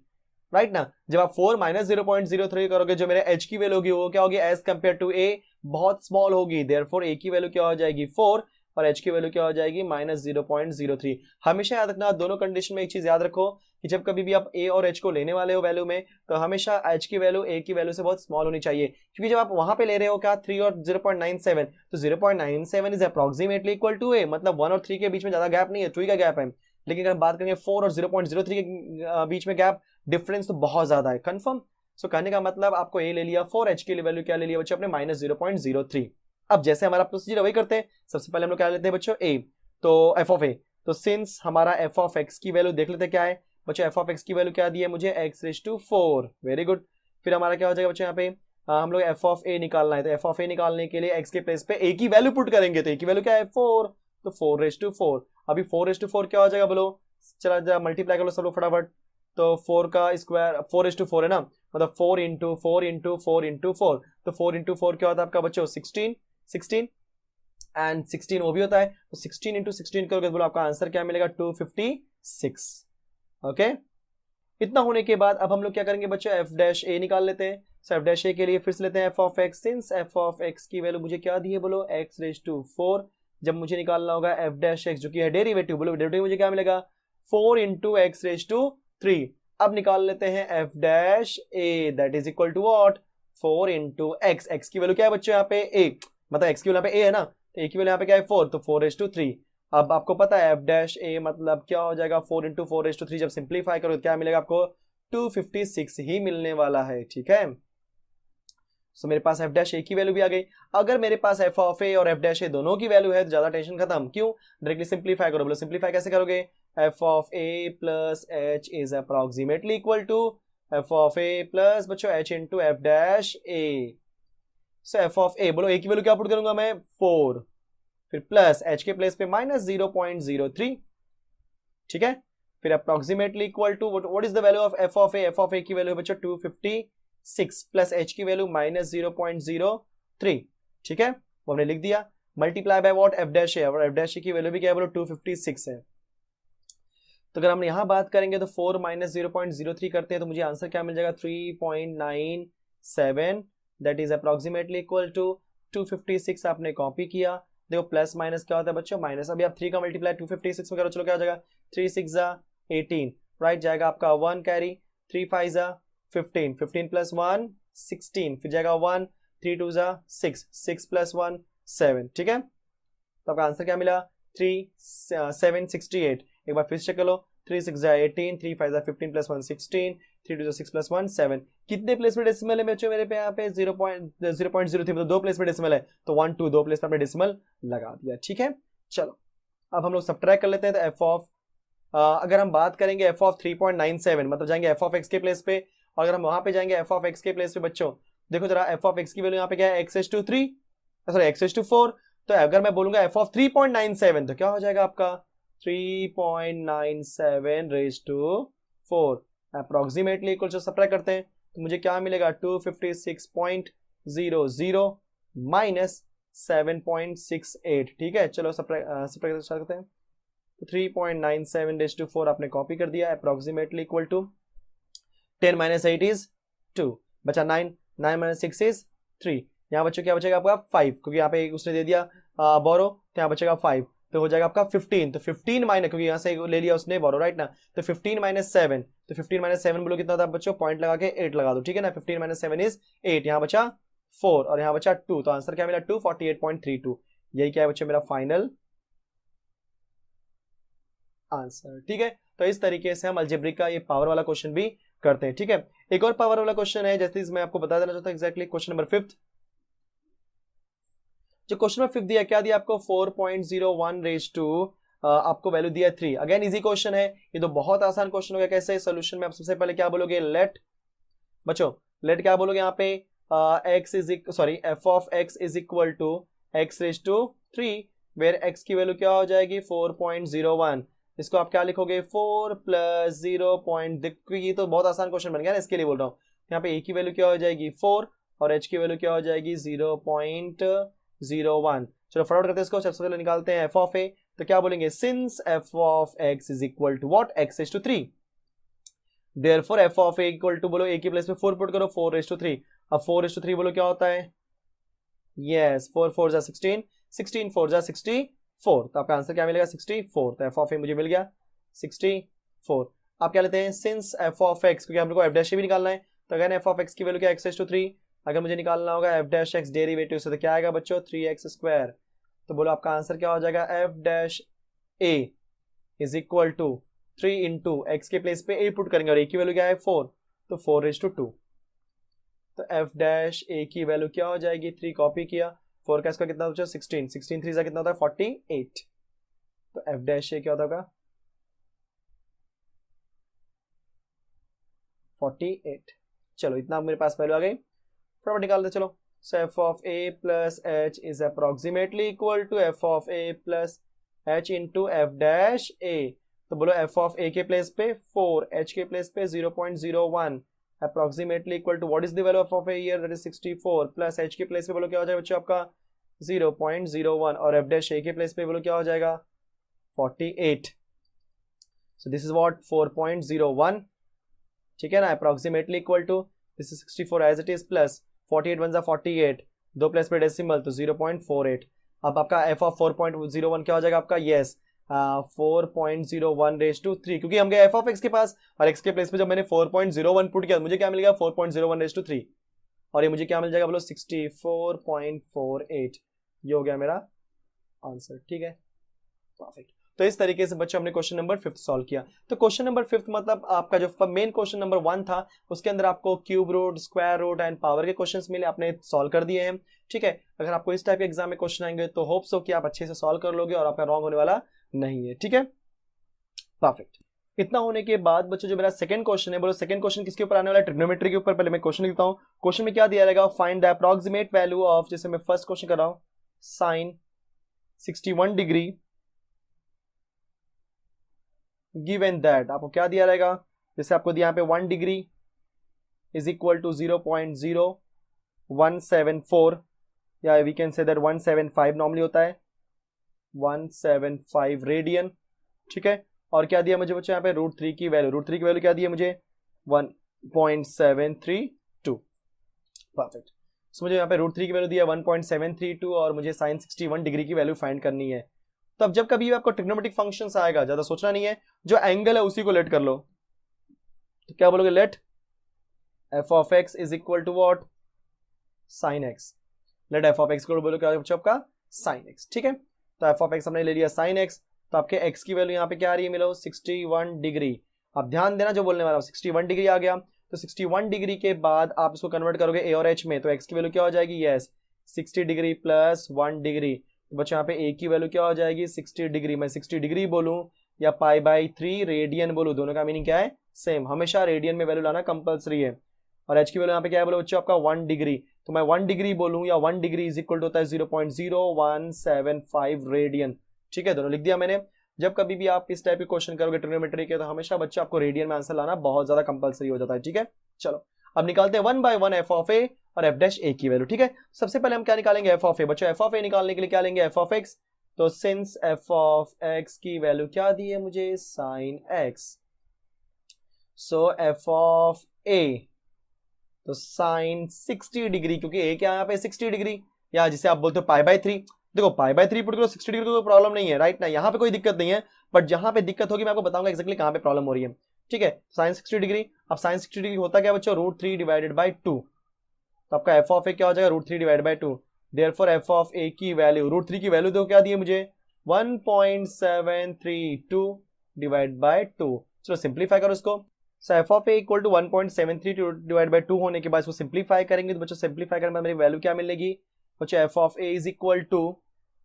राइट ना। जब आप 4 माइनस 0.03 करोगे, जो मेरे h की वैल्यू होगी वो क्या होगी, एज कंपेयर टू a बहुत स्मॉल होगी, देयरफॉर a की वैल्यू क्या हो जाएगी 4 और h की वैल्यू क्या हो जाएगी -0.03। हमेशा याद रखना, दोनों कंडीशन में एक चीज याद रखो कि जब कभी भी आप a और h को लेने वाले हो वैल्यू में, तो हमेशा h की वैल्यू a की वैल्यू से बहुत स्मॉल होनी चाहिए, क्योंकि जब आप वहां पे ले रहे हो क्या 3 और 0.97, तो 0.97 is approximately equal to a, मतलब 1 और 3 के बीच में ज्यादा गैप नहीं है, 2 का गैप है। लेकिन अगर बात करेंगे 4 और 0.03 के बीच में गैप डिफरेंस तो बहुत ज्यादा है, कंफर्म। सो कहने का मतलब आपको a ले लिया 4, h की वैल्यू क्या ले लिया बच्चों अपने -0.03। अब जैसे हमारा प्रोसीजर वही करते हैं, सबसे पहले हम लोग क्या लेते हैं बच्चों, a, तो f ऑफ a। तो सिंस हमारा f ऑफ x की वैल्यू देख लेते हैं क्या है बच्चों, f ऑफ x की वैल्यू क्या दी है मुझे, x raise to 4, very good. फिर हमारा क्या हो जाएगा बच्चों यहाँ पे, हम लोग f ऑफ a निकालना है, तो f ऑफ a निकालने के लिए x के प्लेस पे a की वैल्यू पुट करेंगे, तो a की वैल्यू क्या है 4, तो 4 रेज टू 4। अभी 4 रेज टू 4 क्या हो जाएगा बोलो, चला जा मल्टीप्लाई कर लो सब लोग फटाफट। तो 4 का स्क्वायर 4 रेज टू 4 है ना, मतलब 4 इंटू 4 इंटू 4 इंटू 4, तो 4 इंटू 4 क्या होता है आपका बच्चों 16 एंड 16 वो भी होता है, तो 16 इंटू 16 करोगे तो बोलो आपका आंसर क्या मिलेगा 256। ओके, इतना होने के बाद अब हम लोग क्या करेंगे बच्चों, एफ डैश ए निकाल लेते हैं। सो एफ डैश ए के लिए फिर से लेते हैं F of x, since f of x की वैल्यू मुझे क्या दी है बोलो, एक्स रेज टू 4। जब मुझे निकालना होगा एफ डैश एक्स जो कि है डेरिवेटिव, बोलो डेरिवेटिव मुझे क्या मिलेगा 4 इंटू एक्स रेज टू 3। अब निकाल लेते हैं f dash a, that is equal to what, 4 into x. X की वैल्यू क्या है बच्चों यहाँ पे ए, मतलब एक्स की वैल्यू यहाँ पे ए है ना, तो ए की वैल्यू यहाँ पे क्या है 4, तो 4 रेज टू 3। अब आपको पता है एफ डैश ए मतलब क्या हो जाएगा 4 इंटू 4 रेज टू 3, जब सिंप्लीफाई करो तो क्या मिलेगा आपको 256 ही मिलने वाला है, ठीक है। सो मेरे पास एफ डैश ए की वैल्यू भी आ गई। अगर मेरे पास एफ ऑफ ए और एफ डैश ए दोनों की वैल्यू है तो ज्यादा टेंशन खत्म, क्यों, डायरेक्टली सिंप्लीफाई करो। बोलो सिंप्लीफाई कैसे करोगे, f of a plus h is approximately equal to f of a plus बच्चों h into f dash a. So f of a, बोलो ए की वैल्यू क्या पुट करूंगा मैं 4, फिर प्लस एच के प्लेस पे -0.03, ठीक है। फिर approximately equal to what is the value of f of a, f of a की वैल्यू बच्चों 256 प्लस एच की वैल्यू -0.03, ठीक है, वो हमने लिख दिया। Multiply by what, f dash a, और एफ डैश ए की वैल्यू भी क्या है बोलो 256 है। तो अगर हम यहां बात करेंगे तो 4 माइनस 0.03 करते हैं तो मुझे आंसर क्या मिल जाएगा 3.97, that is approximately equal to 256। आपने कॉपी किया, देखो प्लस माइनस क्या होता है बच्चों माइनस। अभी आप 3 का मल्टीप्लाई 256 में करो, चलो क्या हो जाएगा 3 6 18, राइट, जाएगा आपका 1 कैरी, 3 5 15, 15 प्लस 1 16, फिर जाएगा 1, 3 2 6, 6 प्लस 1 7, ठीक है। तो आपका आंसर क्या मिला 3768। एक बार फिर से चेक कर लो, 3 6 18, 3 5 15 प्लस 1 16, 3 2 6 प्लस 1 7। कितने प्लेस में डेसिमल है बच्चों मेरे पे यहाँ पे 0.03, मतलब 2 प्लेस में डेसिमल है, तो 1 2 2 प्लेस में डेसिमल लगा दिया, ठीक है। चलो अब हम लोग सब्ट्रैक्ट कर लेते हैं। तो एफ ऑफ अगर हम बात करेंगे एफ ऑफ 3.97, मतलब जाएंगे एफ ऑफ एक्स के प्लेस पे, और अगर हम वहां पे जाएंगे एफ ऑफ एक्स के प्लेस पे बच्चों, देखो जरा एफ ऑफ एक्स की वैल्यू यहाँ पे क्या है x as to 3, sorry x as to 4। तो अगर मैं बोलूंगा एफ ऑफ 3.97 तो क्या हो जाएगा आपका 3.97 raise to 4 approximately equal to, subtract करते हैं तो मुझे क्या मिलेगा 256.00 माइनस 7.68, ठीक है। चलो सब्ट्रैक्ट स्टार्ट करते हैं। तो 3.97 रेज टू 4 आपने कॉपी कर दिया, approximately equal to 10 minus 8 is 2, बचा 9, 9 माइनस 6 इज 3। यहाँ बच्चों क्या बचेगा आपका 5, क्योंकि यहाँ पे उसने दे दिया बोरो, तो यहाँ बचेगा 5, तो हो जाएगा आपका 15। तो 15 माइनस, क्योंकि यहाँ से ले लिया उसने बोरो, राइट ना, तो 15 माइनस 7, तो 15 माइनस 7 बोलो कितना होता है बच्चों, पॉइंट लगा के 8 लगा दो, ठीक है ना। 15 माइनस 7 इज 8, यहाँ बचा 4 और यहाँ बचा 2, तो आंसर क्या मिला 248.32। यही क्या है बच्चों मेरा फाइनल आंसर। ठीक है, तो इस तरीके से हम अलजेब्रिक का ये पावर वाला क्वेश्चन भी करते हैं। ठीक है, एक और पावर वाला क्वेश्चन है, जैसे मैं आपको बता देना चाहता हूँ एग्जैक्टली क्वेश्चन नंबर 5। जो क्वेश्चन नंबर 5 दिया, क्या दिया आपको 4.01 रेज टू आपको वैल्यू दिया 3। अगेन इजी क्वेश्चन है, ये तो बहुत आसान क्वेश्चन हो गया। कैसे सोल्यूशन में आप सबसे पहले क्या बोलोगे, लेट बच्चों लेट क्या बोलोगे यहाँ पे x is sorry f of x is equal to x raise to 3 where x की वैल्यू क्या हो जाएगी 4.01। इसको आप क्या लिखोगे 4 प्लस 0 पॉइंट, ये तो बहुत आसान क्वेश्चन बन गया ना, इसके लिए बोल रहा हूँ। यहाँ पे ए की वैल्यू क्या हो जाएगी 4 और एच की वैल्यू क्या हो जाएगी 0.01। चलो फटाफट करते हैं इसको, सबसे पहले निकालते हैं एफ ऑफ ए। तो क्या बोलेंगे, since f of x is equal to what x raise to 3, therefore f of a equal to, बोलो ए की प्लेस में 4 पुट करो 4 रेज टू 3। अब 4 रेज टू 3 बोलो क्या होता है, यस 4 4 जा 16, 16 4 जा 64, तो आपका आंसर क्या मिलेगा 64। तो एफ ऑफ ए मुझे मिल गया 64। आप क्या लेते हैं, सिंस एफ ऑफ एक्स, क्योंकि हम लोग को एफ डैश भी निकालना है, तो अगर एफ ऑफ एक्स की वैल्यू क्या एक्स रेज टू 3, अगर मुझे निकालना होगा एफ डैश एक्स डेरिवेटिव से, तो क्या आएगा बच्चों 3x स्क्वायर। तो बोलो आपका आंसर क्या हो जाएगा, f dash a is equal to 3 into x के प्लेस पे ए पुट करेंगे और ए की वैल्यू क्या है 4, तो 4 रेज टू 2। तो एफ डैश ए की वैल्यू क्या हो जाएगी 3 कॉपी किया, 4 का इसका कितना बचा 16, 16 3 कितना होता है 48। तो एफ डैश ए क्या होता है 48। चलो इतना मेरे पास वैल्यू आ गई, फटाफट निकालते चलो। So f of a plus h is approximately equal to f of a plus h into f dash a. तो बोलो एफ ऑफ ए के प्लेस पे 4, एच के प्लेस पे 0.01, approximately equal to what is the value of a here, that is 64, plus h के प्लेस पे बोलो क्या हो जाएगा बच्चों आपका 0.01 और एफ डैश ए के प्लेस पे बोलो क्या हो जाएगा 48। सो दिस इज व्हाट 4.01, ठीक है ना, approximately equal to this is 64 as it is plus 48 one जा 48, 2 प्लस पे डेसिमल तो 0.48। अब आपका एफ ऑफ 4.01 क्या हो जाएगा आपका, यस 4.01 रेज टू 3, क्योंकि हम गए एफ ऑफ एक्स के पास और एक्स के प्लेस पे जब मैंने 4.01 पुट किया मुझे क्या मिल गया 4.01 रेज टू 3 और ये मुझे क्या मिल जाएगा बोलो 64.48। ये हो गया मेरा आंसर। ठीक है, परफेक्ट। तो इस तरीके से बच्चों हमने क्वेश्चन नंबर 5 सॉल्व किया। तो क्वेश्चन नंबर 5 मतलब आपका जो मेन क्वेश्चन नंबर 1 था उसके अंदर आपको cube root, square root and power के क्वेश्चंस मिले, आपने सॉल्व कर दिए हैं। ठीक है, अगर आपको इस टाइप के एग्जाम में क्वेश्चन आएंगे तो होप्स हो कि आप अच्छे से सॉल्व कर लोगे और आपका रॉन्ग होने वाला नहीं है। ठीक है, परफेक्ट। इतना होने के बाद बच्चों जो मेरा सेकंड क्वेश्चन है, बोलो सेकंड क्वेश्चन किसके ऊपर आने वाला है, ट्रिग्नोमेट्री के ऊपर। पहले मैं क्वेश्चन लिखता हूं, क्वेश्चन में क्या दिया रहेगा, find the approximate value of, जैसे मैं फर्स्ट क्वेश्चन कर रहा हूं, साइन 61 डिग्री गिवन दैट, आपको क्या दिया रहेगा, जैसे आपको दिया यहाँ पे 1 डिग्री इज इक्वल टू 0.0174 या we can say that 175 normally होता है 175 रेडियन। ठीक है, और क्या दिया मुझे बच्चों यहाँ पे √3 की वैल्यू, √3 की वैल्यू क्या दिया मुझे 1.732। परफेक्ट। सो मुझे यहाँ पे √3 की वैल्यू दिया 1.732 और मुझे साइन 61 डिग्री की वैल्यू फाइंड करनी है। तब जब कभी आपको ट्रिग्नोमेट्रिक फंक्शंस आएगा, ज्यादा सोचना नहीं है, जो एंगल है उसी को लेट कर लो। तो क्या बोलोगे, let f of x is equal to what sine x, let f of x को बोलो क्या बच्चों आपका साइन एक्स। ठीक है, तो एफ ऑफ एक्स हमने ले लिया साइन एक्स, तो आपके एक्स की वैल्यू यहाँ पे क्या आ रही है मिलो 61 डिग्री। आप ध्यान देना जो बोलने वाला हूं, 61 डिग्री आ गया, तो 61 डिग्री के बाद आप इसको कन्वर्ट करोगे ए और एच में, तो एक्स की वैल्यू क्या हो जाएगी, यस 60 डिग्री प्लस 1 डिग्री। तो बच्चों यहाँ पे ए की वैल्यू क्या हो जाएगी 60 डिग्री, मैं 60 डिग्री बोलूं या π/3 रेडियन बोलूं, दोनों का मीनिंग क्या है सेम, हमेशा रेडियन में वैल्यू लाना कंपलसरी है। और एच की वैल्यू यहाँ पे क्या है बोलो बच्चों आपका 1 डिग्री, तो मैं 1 डिग्री बोलूं या 1 डिग्री इज इक्वल टू होता है 0.0175 रेडियन। ठीक है, दोनों लिख दिया मैंने। जब कभी भी आप इस टाइप के क्वेश्चन करोगे ट्रिग्नोमेट्री के, तो हमेशा बच्चों आपको रेडियन में आंसर लाना बहुत ज्यादा कंपलसरी हो जाता है। ठीक है, चलो अब निकालते हैं 1 बाय 1 एफ ऑफ ए और एफ डैश ए की वैल्यू। ठीक है, सबसे पहले हम क्या निकालेंगे एफ ऑफ ए, बच्चों एफ ऑफ ए निकालने के लिए क्या लेंगे एफ ऑफ एक्स, तो सिंस एफ ऑफ एक्स की वैल्यू क्या दी है मुझे sine x, so f of a तो साइन 60 डिग्री, क्योंकि ए क्या यहाँ पे 60 डिग्री, या जिसे आप बोलते हो π/3, देखो π/3 पुट करो 60 डिग्री को कोई प्रॉब्लम नहीं है, राइट ना, यहाँ पे कोई दिक्कत नहीं है, बट जहां पे दिक्कत होगी मैं आपको बताऊंगा एक्जैक्टली कहां पे प्रॉब्लम हो रही है। ठीक है, साइन 60 डिग्री, अब साइन 60 डिग्री होता क्या बच्चों √3 डिवाइडेड बाय 2, तो आपका एफ ऑफ ए क्या हो जाएगा, √3 divide by 2। Therefore f of a की वैल्यू, √3 की वैल्यू तो क्या दी है मुझे, 1.732 डिवाइड बाई 2। चलो सिंप्लीफाई करो इसको। So f of a equal to 1.732 divide by 2 होने के बाद इसको सिंप्लीफाई करेंगे तो बच्चों सिंप्लीफाई करने में मेरी वैल्यू क्या मिलेगी बच्चों, f of a is equal to,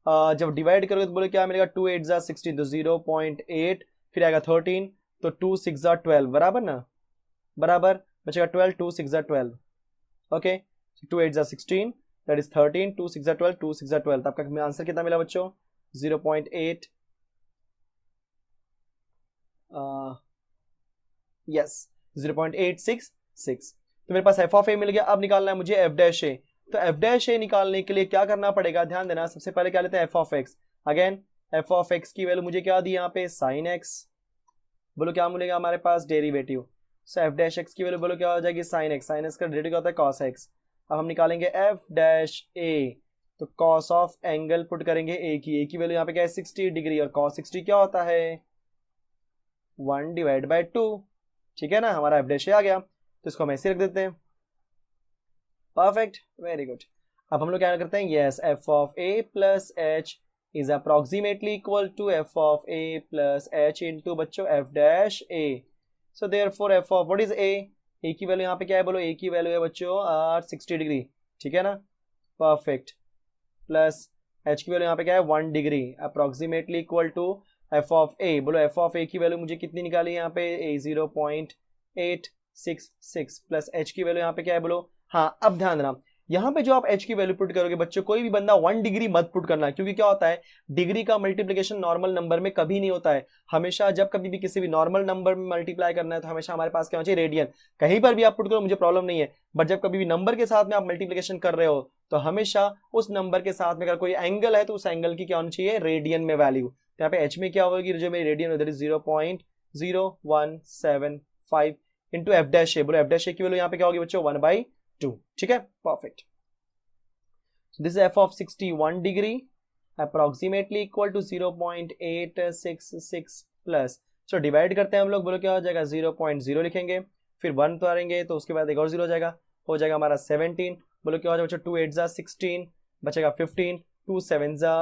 जब डिवाइड करोगे तो बोले क्या मिलेगा, 2 8 जा 16 तो 0.8, फिर आएगा 13 तो 2 6 जा 12, बराबर ना, बराबर बचेगा 12, 2 6 जा 12, ओके 2 8 जा 16 दैट इज 13, 2 6 जा 12, 2 6 जा 12, तो आपका आंसर कितना मिला बच्चों, 0.8, यस 0.866। तो मेरे पास एफ ऑफ ए मिल गया। अब निकालना है मुझे एफ डैश ए। तो एफ डैश ए निकालने के लिए क्या करना पड़ेगा, ध्यान देना, सबसे पहले क्या लेते हैं F of x. Again F of x की वैल्यू मुझे क्या दी यहाँ पे, साइन एक्स, बोलो क्या मिलेगा हमारे पास, डेरिवेटिव। सो एफ डैश एक्स की वैल्यू बोलो क्या हो जाएगी, साइन एक्स, साइन एक्स का डेरिवेटिव क्या होता है, कॉस एक्स। अब हम निकालेंगे एफ डैश ए, तो कॉस ऑफ एंगल पुट करेंगे ए की वैल्यू यहाँ पे क्या है 60 डिग्री, और कॉस 60 क्या होता है 1 डिवाइड बाई 2, ठीक है ना, हमारा एफ डैश ए आ गया। तो इसको हम ऐसे रख देते हैं, परफेक्ट, वेरी गुड। अब हम लोग क्या करते हैं, yes f of a plus h is approximately equal to f of a plus h into बच्चों f dash a. So therefore f of what is a की वैल्यू यहाँ पे क्या है, बोलो ए की वैल्यू है बच्चों 60 डिग्री, ठीक है ना, परफेक्ट, प्लस एच की वैल्यू यहाँ पे क्या है 1 degree, approximately equal to f of a. बोलो एफ ऑफ ए की वैल्यू मुझे कितनी निकाली यहाँ पे, ए 0.866 प्लस एच की वैल्यू यहाँ पे क्या है बोलो। हाँ अब ध्यान देना, यहाँ पे जो आप h की वैल्यू पुट करोगे बच्चों, कोई भी बंदा 1 डिग्री मत पुट करना, क्योंकि क्या होता है डिग्री का मल्टीप्लिकेशन नॉर्मल नंबर में कभी नहीं होता है। हमेशा जब कभी भी किसी भी नॉर्मल नंबर में मल्टीप्लाई करना है तो हमेशा हमारे पास क्या होना चाहिए, रेडियन। कहीं पर भी आप पुट करो मुझे प्रॉब्लम नहीं है, बट जब कभी भी नंबर के साथ में आप मल्टीप्लिकेशन कर रहे हो तो हमेशा उस नंबर के साथ में अगर कोई एंगल है तो उस एंगल की क्या होनी चाहिए, रेडियन में वैल्यू। तो यहाँ पे h में क्या होगी, जो मेरी radian that is 0.0175 into f dash a. बोलो एफ डैश ए की वैल्यू यहाँ पे क्या होगी बच्चों, 1/2, ठीक है, perfect. This is f of 61 degree approximately equal to 0.866 plus, चलो डिवाइड करते हैं हम लोग, बोलो क्या हो जाएगा 0.0 लिखेंगे, फिर 1 तो आएंगे तो उसके बाद एक और 0 हो जाएगा हमारा 17। बोलो क्या हो जाएगा बच्चों, 2 8 जा 16, बचेगा 15, 2 7 जा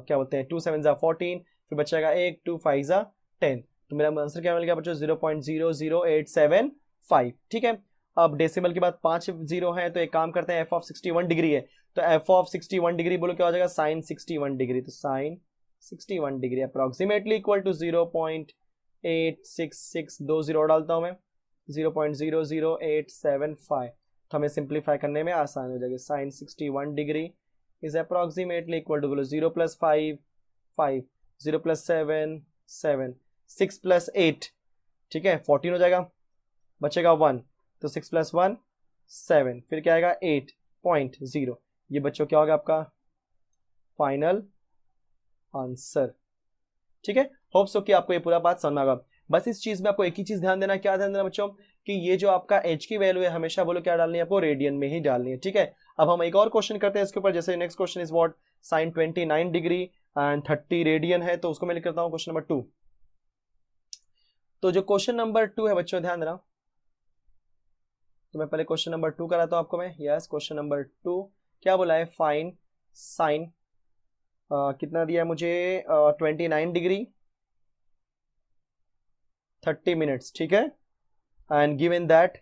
क्या बोलते हैं 2 7 जा 14, फिर बचेगा 1, 2 5 जा 10। तो मेरा आंसर क्या मिल गया बच्चों, 0.00875, ठीक है। अब डेसिमल के बाद 5 जीरो है, तो एक काम करते हैं, एफ ऑफ 61 डिग्री है तो एफ ऑफ 61 डिग्री बोलो क्या हो जाएगा, साइन 61 डिग्री, तो sine 61 degree approximately equal to 0.866, 2 zero डालता हूं मैं, 0.00875। तो हमें सिंप्लीफाई करने में आसान हो जाएगा, sine 61 degree is approximately equal to, बोलो 0 + 5 5, 0 + 7 7, 6 + 8, ठीक है 14 हो जाएगा, बचेगा 1, तो 6 + 1 7, फिर क्या आएगा 8.0। ये बच्चों क्या होगा आपका फाइनल आंसर, ठीक है। होप सो कि आपको ये पूरा बात समझ में आएगा। बस इस चीज में आपको एक ही चीज ध्यान देना, क्या ध्यान देना बच्चों, कि ये जो आपका h की वैल्यू है हमेशा बोलो क्या डालनी है आपको, रेडियन में ही डालनी है, ठीक है। अब हम एक और क्वेश्चन करते हैं इसके ऊपर, जैसे next question is what, sine 29 degree and 30 radian है, तो उसको मैं लिख करता हूं क्वेश्चन नंबर 2। तो जो क्वेश्चन नंबर 2 है बच्चों ध्यान देना, तो मैं पहले क्वेश्चन नंबर 2 कराता हूं आपको मैं, यस क्वेश्चन नंबर 2 क्या बोला है, फाइन साइन कितना दिया है मुझे 29 डिग्री 30 मिनट्स, ठीक है, एंड गिवन दैट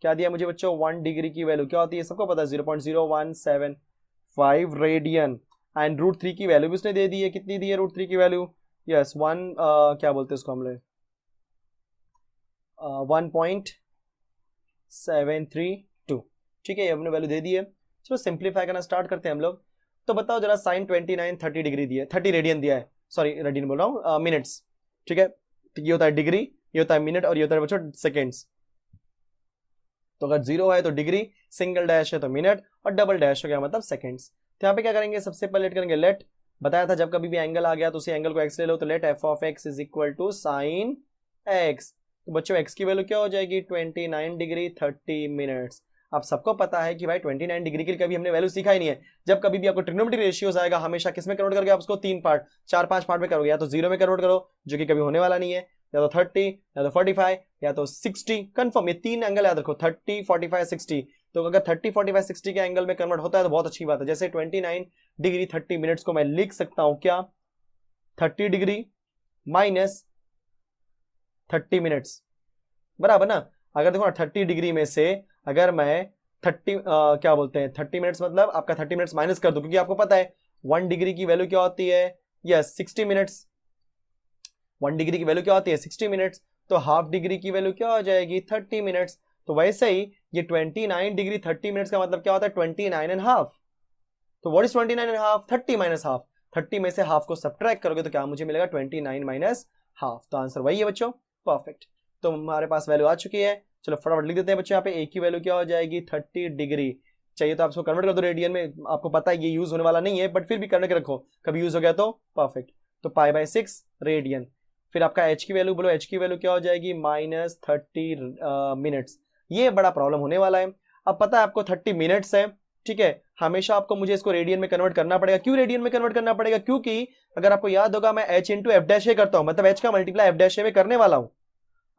क्या दिया मुझे बच्चों, 1 डिग्री की वैल्यू क्या होती है सबको पता है 0.0175 रेडियन, एंड √3 की वैल्यू भी उसने दे दी है, कितनी दी है √3 की वैल्यू, यस 1 क्या बोलते हैं इसको हम लोग 1.732, ठीक है, ये हमने वैल्यू दे दी है। चलो सिंप्लीफाई करना स्टार्ट करते हैं हम लोग। तो बताओ जरा साइन 29 30 डिग्री दिया है, 30 रेडियन दिया है, सॉरी रेडियन बोल रहा हूँ मिनट्स, ठीक है, तो ये होता है डिग्री, ये होता है मिनट, और ये होता है बच्चों सेकेंड्स। तो अगर 0 है तो डिग्री, सिंगल डैश है तो मिनट, और डबल डैश हो गया मतलब सेकेंड्स। तो यहाँ पे क्या करेंगे, सबसे पहले लेट करेंगे लेट, बताया था जब कभी भी एंगल आ गया तो उसी एंगल को एक्स ले लो, तो let f of x is equal to sine x. तो बच्चों एक्स की वैल्यू क्या हो जाएगी 29 डिग्री 30 मिनट्स। आप सबको पता है कि भाई 29 डिग्री के लिए कभी हमने वैल्यू सीखा ही नहीं है। जब कभी भी आपको ट्रिग्नोमेट्री रेशियोज आएगा हमेशा किस में कन्वर्ट करोगे आप उसको, 3 पार्ट 4-5 पार्ट में करोगे, या तो 0 में कन्वर्ट करो जो कि कभी होने वाला नहीं है, या तो 30, या तो 45, या तो 60, कंफर्म, ये 3 एंगल याद रखो 30 45 60। तो अगर 30, 45, 60 के एंगल में कन्वर्ट होता है तो बहुत अच्छी बात है। जैसे 29 डिग्री 30 मिनट्स को मैं लिख सकता हूं क्या, 30 डिग्री माइनस 30 मिनट्स, बराबर ना। अगर देखो ना 30 डिग्री में से अगर मैं 30 क्या बोलते हैं 30 मिनट्स, मतलब आपका 30 मिनट्स माइनस कर दो, क्योंकि आपको पता है 1 डिग्री की वैल्यू क्या होती है, यस 60 मिनट्स। 1 डिग्री की वैल्यू क्या होती है 60 मिनट्स, तो हाफ डिग्री की वैल्यू क्या हो जाएगी 30 मिनट्स। तो वैसे ही ये 29 डिग्री 30 मिनट्स का मतलब क्या होता है 29 एंड हाफ। तो what is 29 and half, 30 minus half. 30 में से हाफ को सब्ट्रैक्ट करोगे तो क्या मुझे मिलेगा 29 माइनस हाफ। तो आंसर वही है बच्चों, परफेक्ट। तो हमारे पास वैल्यू आ चुकी है, चलो फटाफट लिख देते हैं बच्चों। यहाँ पे ए की वैल्यू क्या हो जाएगी 30 डिग्री। चाहिए तो आप इसको कन्वर्ट कर दो रेडियन में, आपको पता है ये यूज होने वाला नहीं है बट फिर भी करने के रखो, कभी यूज हो गया तो परफेक्ट। तो π/6 रेडियन। फिर आपका एच की वैल्यू बोलो, एच की वैल्यू क्या हो जाएगी -30 मिनट्स। ये बड़ा प्रॉब्लम होने वाला है। अब पता है आपको 30 मिनट्स है, ठीक है, हमेशा आपको मुझे इसको रेडियन में कन्वर्ट करना पड़ेगा। क्यों रेडियन में कन्वर्ट करना पड़ेगा, क्योंकि अगर आपको याद होगा मैं h इंटू एफ डैश ए करता हूं, मतलब h का मल्टीप्लाई एफ डैश ए में करने वाला हूं।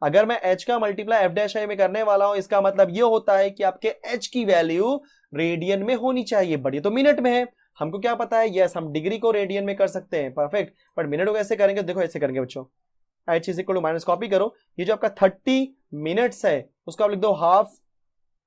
अगर मैं h का मल्टीप्लाई एफ डैश ए में करने वाला हूं, इसका मतलब यह होता है कि आपके h की वैल्यू रेडियन में होनी चाहिए, बट ये तो मिनट में है। हमको क्या पता है, यस हम डिग्री को रेडियन में कर सकते हैं, परफेक्ट, बट मिनट को कैसे करेंगे, देखो ऐसे करेंगे बच्चों। h is equal to minus, copy करो, ये जो आपका 30 मिनट्स है उसको आप लिख दो हाफ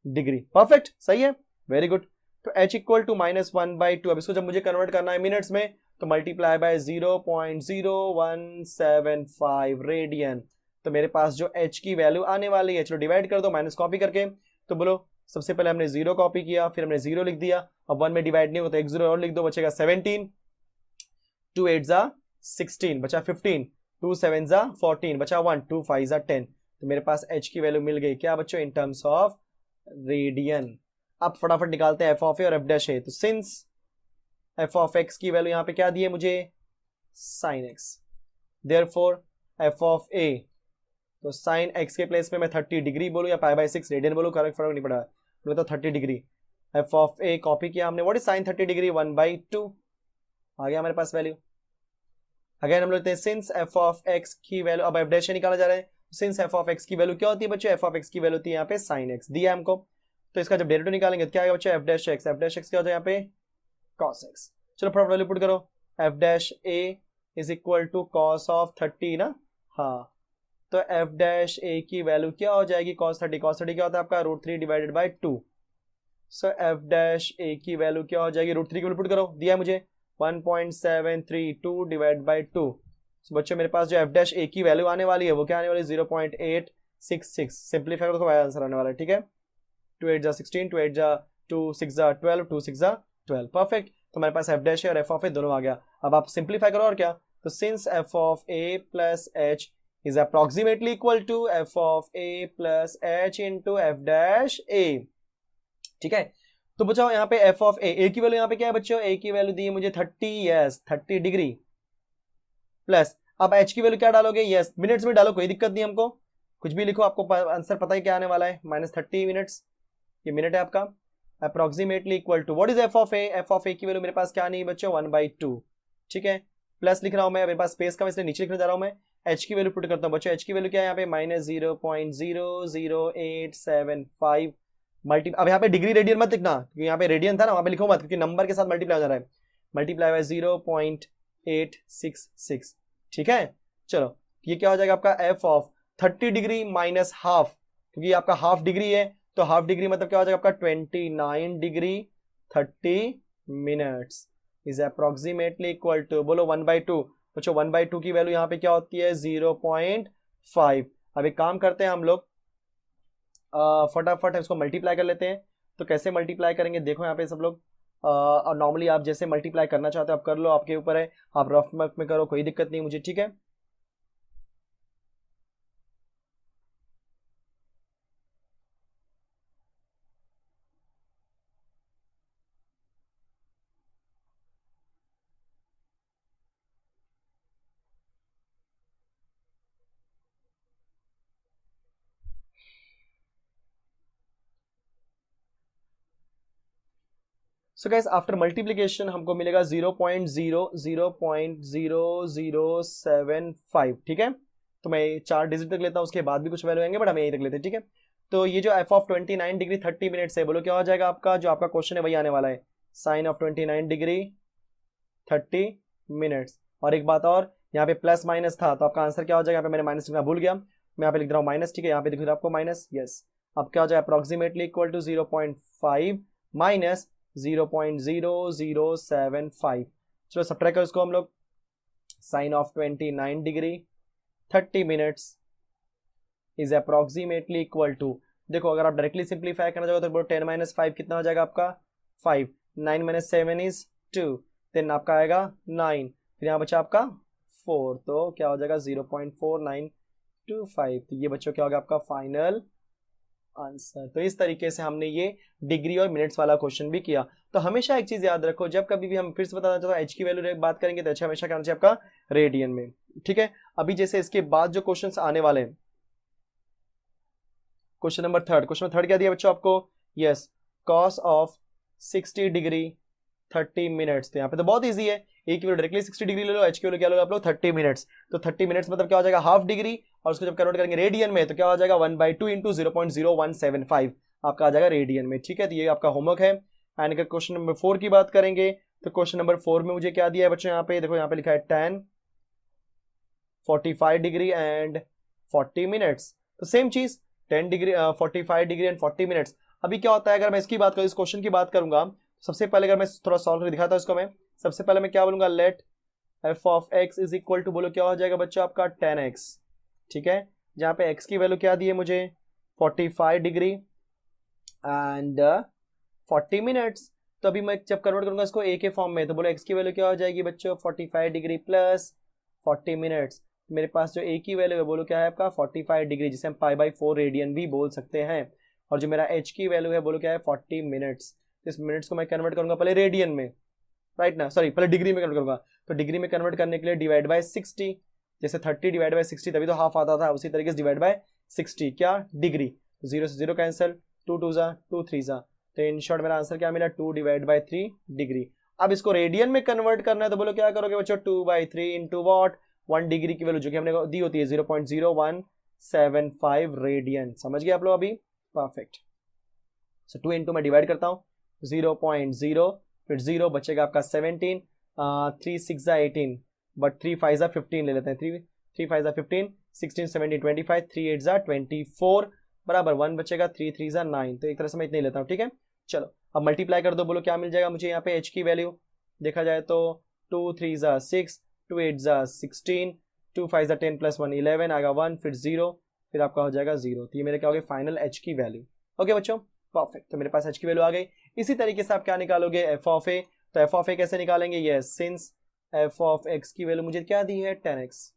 डिग्री, परफेक्ट, सही है, वेरी गुड। तो h इक्वल टू -1/2। अब इसको जब मुझे कन्वर्ट करना है मिनट्स में तो मल्टीप्लाई बाय 0.0175 रेडियन। तो मेरे पास जो h की वैल्यू आने वाली है, चलो डिवाइड कर दो माइनस कॉपी करके। तो बोलो सबसे पहले हमने 0 कॉपी किया, फिर हमने 0 लिख दिया। अब 1 में डिवाइड नहीं होता, एक 0 और लिख दो, बचेगा 17, 2 8 जा 16, बचा 15, 2 7 जा 14, बचा 1, 2 5 जा 10। तो मेरे पास h की वैल्यू मिल गई क्या बच्चों, इन टर्म्स ऑफ रेडियन। अब फटाफट निकालते हैं एफ ऑफ ए और एफ डैश ए। तो सिंस एफ ऑफ एक्स की वैल्यू यहां पे क्या दी है मुझे, sine x, therefore f of a, तो साइन एक्स के प्लेस में मैं 30 डिग्री बोलूं या π/6 रेडियन बोलूं, करेक्ट, फर्क नहीं पड़ा, तो 30 degree. F of A copy किया हमने, व्हाट इज साइन 30 डिग्री, 1/2 आ गया हमारे पास वैल्यू। अगेन हम लेते हैं सिंस एफ ऑफ एक्स की वैल्यू, अब एफ डैश ए निकाला जा रहा है, सिंस एफ ऑफ एक्स की वैल्यू क्या होती है बच्चों, एफ ऑफ एक्स की वैल्यू होती है यहाँ पे साइन एक्स, दिया हमको। तो इसका जब डेरिवेटिव निकालेंगे तो क्या आएगा बच्चों, f dash x, f dash x क्या हो जाएगा यहाँ पे कॉस एक्स। चलो फटाफट वैल्यू पुट करो, f dash a is equal to cos of 30 ना, हाँ, तो एफ डैश ए की वैल्यू क्या हो जाएगी कॉस 30, कॉस 30 क्या होता है आपका √3 divided by 2। So f dash a की वैल्यू क्या हो जाएगी, √3 की वैल्यू पुट करो, दिया है मुझे 1.732 डिवाइड बाय 2। बच्चों मेरे पास जो एफ डैश ए की वैल्यू आने वाली है वो क्या आने वाली है 0.866, सिंप्लीफाई करो तो आंसर आने वाला है, ठीक है। 2 8 जा 16, 2 8 जा 2 6 जा 12, 2 6 जा 12, परफेक्ट। तो हमारे पास एफ डैश है और एफ ऑफ ए दोनों आ गया। अब आप सिंप्लीफाई करो और क्या, तो since f of a plus h is approximately equal to f of a plus h into f dash a, ठीक है। तो बचाओ यहाँ पे एफ ऑफ ए की वैल्यू यहाँ पे क्या है बच्चों, ए की वैल्यू दी है मुझे 30, यस 30 डिग्री, प्लस अब एच की वैल्यू क्या डालोगे, यस मिनट्स में डालो, कोई दिक्कत नहीं हमको, कुछ भी लिखो, आपको आंसर पता है क्या आने वाला है, -30 मिनट्स, ये मिनट है आपका। Approximately equal to what is f of a, f of a की वैल्यू मेरे पास क्या नहीं बच्चों 1/2, ठीक है, प्लस लिख रहा हूं मैं, मेरे पास स्पेस का इसलिए नीचे लिखने जा रहा हूं मैं। एच की वैल्यू पुट करता हूं बच्चों, एच की वैल्यू क्या है यहाँ पे -0.00875 मल्टी, अब यहाँ पे डिग्री रेडियन मत लिखना क्योंकि यहाँ पे रेडियन था ना, वहां पे लिखो मत क्योंकि नंबर के साथ मल्टीप्लाई हो जा रहा है, मल्टीप्लाई बाय 0.866, ठीक है। चलो ये क्या हो जाएगा आपका f of 30 degree minus half, क्योंकि आपका हाफ डिग्री है तो हाफ डिग्री मतलब क्या हो जाएगा आपका 29 degree 30 minutes is approximately equal to, बोलो 1/2, बच्चों 1/2 की वैल्यू यहाँ पे क्या होती है 0.5। अब एक काम करते हैं हम लोग, फटाफट इसको मल्टीप्लाई कर लेते हैं। तो कैसे मल्टीप्लाई करेंगे देखो यहाँ पे सब लोग, और नॉर्मली आप जैसे मल्टीप्लाई करना चाहते हो आप कर लो, आपके ऊपर है, आप रफ में करो कोई दिक्कत नहीं मुझे, ठीक है। सो गाइस आफ्टर मल्टीप्लिकेशन हमको मिलेगा 0.000075, ठीक है। तो मैं 4 डिजिट तक लेता हूं, उसके बाद भी कुछ वैल्यू आएंगे बट हम यही तक लेते हैं, ठीक है। तो ये जो एफ ऑफ 29 डिग्री 30 मिनट है, बोलो क्या हो जाएगा आपका, जो आपका क्वेश्चन है वही आने वाला है, साइन ऑफ 29 डिग्री 30 मिनट्स। और एक बात और, यहाँ पे प्लस माइनस था तो आपका आंसर क्या हो जाएगा, यहाँ पे मैंने माइनस लिखना भूल गया, मैं यहाँ पे लिख रहा हूँ माइनस, ठीक है, यहाँ पे देखो आपको माइनस, यस। अब क्या हो जाएगा, अप्रोक्सीमेटली इक्वल टू 0.5 माइनस 0.0075। चलो सब्ट्रैक्ट करो इसको हम लोग, sine of 29 degree 30 minutes is approximately equal to, देखो अगर आप डायरेक्टली सिंप्लीफाई करना चाहो तो बोलो 10 माइनस 5 कितना हो जाएगा आपका 5, 9 माइनस 7 इज 2, देन आपका आएगा 9, फिर यहाँ बचा आपका 4, तो क्या हो जाएगा 0.4925। तो ये बच्चों क्या होगा आपका फाइनल आंसर। तो इस तरीके से हमने ये डिग्री और मिनट्स वाला क्वेश्चन भी किया। तो हमेशा एक चीज याद रखो, जब कभी भी हम फिर से बताना चाहता हूँ एच की वैल्यू बात करेंगे तो अच्छा हमेशा क्या होना चाहिए आपका रेडियन में, ठीक है। अभी जैसे इसके बाद जो क्वेश्चन आने वाले हैं, क्वेश्चन नंबर थर्ड क्या दिया बच्चों आपको, yes, cos of 60 degree 30 minutes. तो यहाँ पे तो बहुत इजी है, ए की वैल्यू डायरेक्टली 60 डिग्री ले लो, एच की वैल्यू क्या लो आप लोग 30 मिनट्स। तो 30 मिनट्स मतलब क्या हो जाएगा हाफ डिग्री, और उसको जब कन्वर्ट करेंगे रेडियन में तो क्या हो जाएगा 1/2 इंटू 0.0175 आपका आ जाएगा रेडियन में, ठीक है। तो ये आपका होमवर्क है। एंड अगर क्वेश्चन नंबर 4 की बात करेंगे तो क्वेश्चन नंबर 4 में मुझे क्या दिया है बच्चों, यहाँ पे देखो, यहाँ पे लिखा है 10 45 डिग्री एंड 40 मिनट्स। तो सेम चीज 10 डिग्री 45 डिग्री एंड 40 मिनट्स। अभी क्या होता है, अगर मैं इसकी बात करूँ, इस क्वेश्चन की बात करूंगा, सबसे पहले अगर मैं थोड़ा सॉल्व करके दिखाता हूं इसको, मैं सबसे पहले मैं क्या बोलूंगा, let f of x is equal to, बोलो क्या हो जाएगा बच्चों आपका 10x, ठीक है। जहां पे x की वैल्यू क्या दी है मुझे 45 डिग्री एंड 40 मिनट्स। तो अभी मैं जब कन्वर्ट करूंगा इसको a के फॉर्म में, तो बोलो x की वैल्यू क्या हो जाएगी बच्चों 45 डिग्री प्लस 40 मिनट्स। मेरे पास जो a की वैल्यू है बोलो क्या है आपका 45 डिग्री, जिसे हम π/4 रेडियन भी बोल सकते हैं। और जो मेरा h की वैल्यू है बोलो क्या है 40 मिनट्स। इस मिनट्स को मैं कन्वर्ट करूंगा पहले रेडियन में, राइट ना, सॉरी पहले डिग्री में कन्वर्ट करूंगा। तो डिग्री में कन्वर्ट करने के लिए डिवाइड बाय 60, जैसे 30 डिवाइड बाय 60 तभी तो हाफ आता था, उसी तरीके से डिवाइड बाय 60 क्या डिग्री, 0 से 0 कैंसिल, 2 2 जा 2 3 जा, तो इन शॉर्ट मेरा आंसर क्या मिला 2 डिवाइड बाय 3 डिग्री। अब इसको रेडियन में कन्वर्ट करना है तो बोलो क्या करोगे बच्चों 2/3 इंटू वॉट 1 डिग्री की वैल्यू जो कि हमने दी होती है 0.0175 रेडियन। समझ गए आप लोग अभी, परफेक्ट। सो 2 इंटू मैं डिवाइड करता हूँ 0.0, फिर 0 बचेगा आपका 17, 3 6 जा 18, बट 3 5 जा 15 ले लेते हैं, 3 5 जा 15, 16 17 25, 3 8 जा 24 बराबर 1 बचेगा, 3 3 जा 9। तो एक तरह से मैं इतने लेता हूँ, ठीक है। चलो अब मल्टीप्लाई कर दो, बोलो क्या मिल जाएगा मुझे यहाँ पे h की वैल्यू, देखा जाए तो 2 3 जा 6, 2 8 जा 16, 2 5 जा 10 प्लस 1 11 आएगा 1, फिर 0, फिर आपका हो जाएगा 0। तो ये मेरे क्या हो गया फाइनल h की वैल्यू। ओके बच्चों, परफेक्ट। तो मेरे पास h की वैल्यू आ गई। इसी तरीके से आप क्या निकालोगे f ऑफ a, तो f ऑफ a कैसे निकालेंगे, yes, since f of x की वैल्यू मुझे क्या दी है 10x,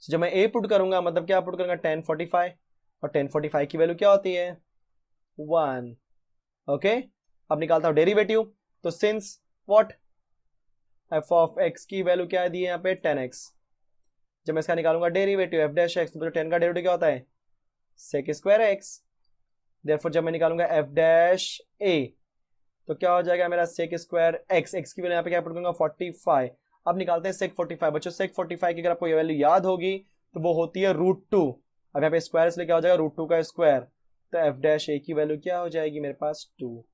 जब मैं a पुट करूंगा मतलब क्या पुट करूंगा 1045, और 1045 की वैल्यू क्या होती है 1। ओके, अब निकालता हूं डेरिवेटिव, तो since what f of x की वैल्यू क्या दी है यहाँ पे 10x, जब मैं इसका निकालूंगा डेरिवेटिव f डैश x, तो 10 का डेरिवेटिव क्या होता है sec स्क्वायर x। देयरफॉर जब मैं निकालूंगा f डैश a तो क्या हो जाएगा मेरा sec स्क्वायर x, x की वैल्यू यहाँ पे क्या पुट करूंगा 45। अब निकालते हैं sec 45। बच्चों sec 45 की अगर आपको ये वैल्यू याद होगी तो वो होती है √2। अब यहाँ पे स्क्वायर इसलिए क्या हो जाएगा √2 का स्क्वायर, तो f डैश a की वैल्यू क्या हो जाएगी मेरे पास 2।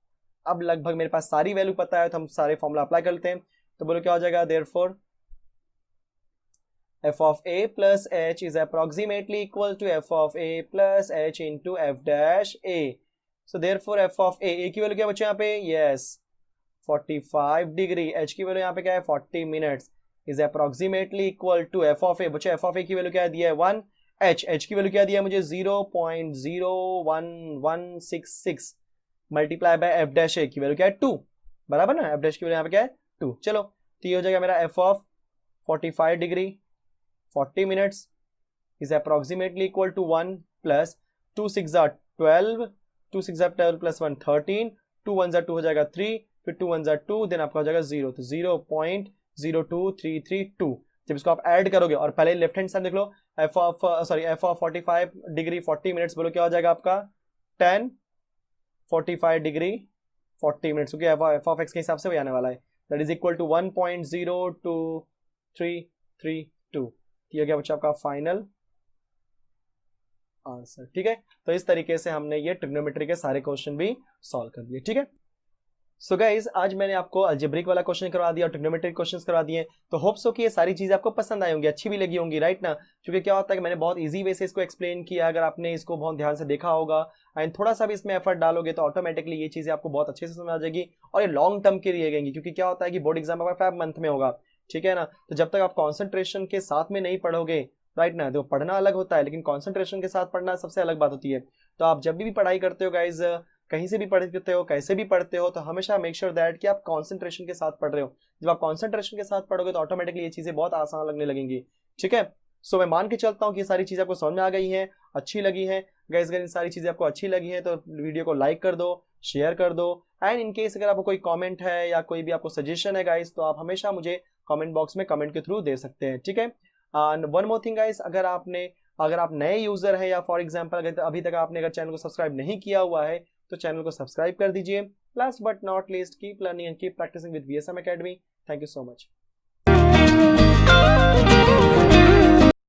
अब लगभग मेरे पास सारी वैल्यू पता है तो हम सारे फॉर्मूला अप्लाई करते हैं, तो बोलो क्या हो जाएगा, therefore f of a plus h is approximately equal to f of a plus h into f dash a. So therefore f of a की वैल्यू क्या बच्चों यहाँ पे, yes 45 डिग्री, h की वैल्यू यहाँ पे क्या है 40 minutes, is approximately equal to f of a। बच्चों f of a की वैल्यू क्या दिया है 1, h की वैल्यू क्या दिया है मुझे 0.01166 multiply by f dash a की वैल्यू क्या है 2, बराबर ना, f dash की वैल्यू यहाँ पे क्या है 2। चलो तो ये हो जाएगा मेरा f of 45 degree 40 minutes is approximately equal to 1 plus 2 6 are 12, 2 6 are 12 plus 1 13, 2 1 are 2 हो जाएगा 3, फिर 2 1 are 2, देन आपका हो जाएगा 0, तो 0.02332। जब इसको आप ऐड करोगे और पहले लेफ्ट हैंड साइड देख लो f ऑफ 45 डिग्री 40 मिनट्स, बोलो क्या हो जाएगा आपका 10 45 डिग्री 40 मिनट्स, क्योंकि f ऑफ x के हिसाब से वही आने वाला है, दैट इज इक्वल टू 1.02332। ये हो गया बच्चा आपका फाइनल आंसर। ठीक है, तो इस तरीके से हमने ये ट्रिग्नोमेट्री के सारे क्वेश्चन भी सॉल्व कर लिए। ठीक है, सो गाइज आज मैंने आपको अलजेब्रिक वाला क्वेश्चन करवा दिया और ट्रिग्नोमेट्रिक क्वेश्चंस करवा दिए, तो होप सो कि ये सारी चीजें आपको पसंद आई होंगी, अच्छी भी लगी होंगी, राइट ना। क्योंकि क्या होता है कि मैंने बहुत इजी वे से इसको एक्सप्लेन किया, अगर आपने इसको बहुत ध्यान से देखा होगा एंड थोड़ा सा भी इसमें एफर्ट डालोगे तो ऑटोमेटिकली ये चीजें आपको बहुत अच्छे से समझ आ जाएगी और ये लॉन्ग टर्म के लिए रहेंगी। क्योंकि क्या होता है कि बोर्ड एग्जाम आपका 5 मंथ में होगा, ठीक है ना। तो जब तक आप कॉन्सेंट्रेशन के साथ में नहीं पढ़ोगे, राइट ना, तो पढ़ना अलग होता है लेकिन कॉन्सेंट्रेशन के साथ पढ़ना सबसे अलग बात होती है। तो आप जब भी पढ़ाई करते हो गाइज, कहीं से भी पढ़ते हो, कैसे भी पढ़ते हो, तो हमेशा मेक श्योर दैट कि आप कंसंट्रेशन के साथ पढ़ रहे हो। जब आप कंसंट्रेशन के साथ पढ़ोगे तो ऑटोमेटिकली ये चीजें बहुत आसान लगने लगेंगी। ठीक है, सो मैं मान के चलता हूँ कि ये सारी चीजें आपको समझ में आ गई हैं, अच्छी लगी हैं। गाइस अगर इन सारी चीजें आपको अच्छी लगी हैं तो वीडियो को लाइक कर दो, शेयर कर दो, एंड इन केस अगर आपको कोई कॉमेंट है या कोई भी आपको सजेशन है गाइस, तो आप हमेशा मुझे कॉमेंट बॉक्स में कमेंट के थ्रू दे सकते हैं। ठीक है, and one more thing guys, अगर आप नए यूजर हैं या फॉर एग्जाम्पल अभी तक आपने अगर चैनल को सब्सक्राइब नहीं किया हुआ है तो चैनल को सब्सक्राइब कर दीजिए। Last but not least, keep learning and keep practising with VSM Academy। Thank you so much.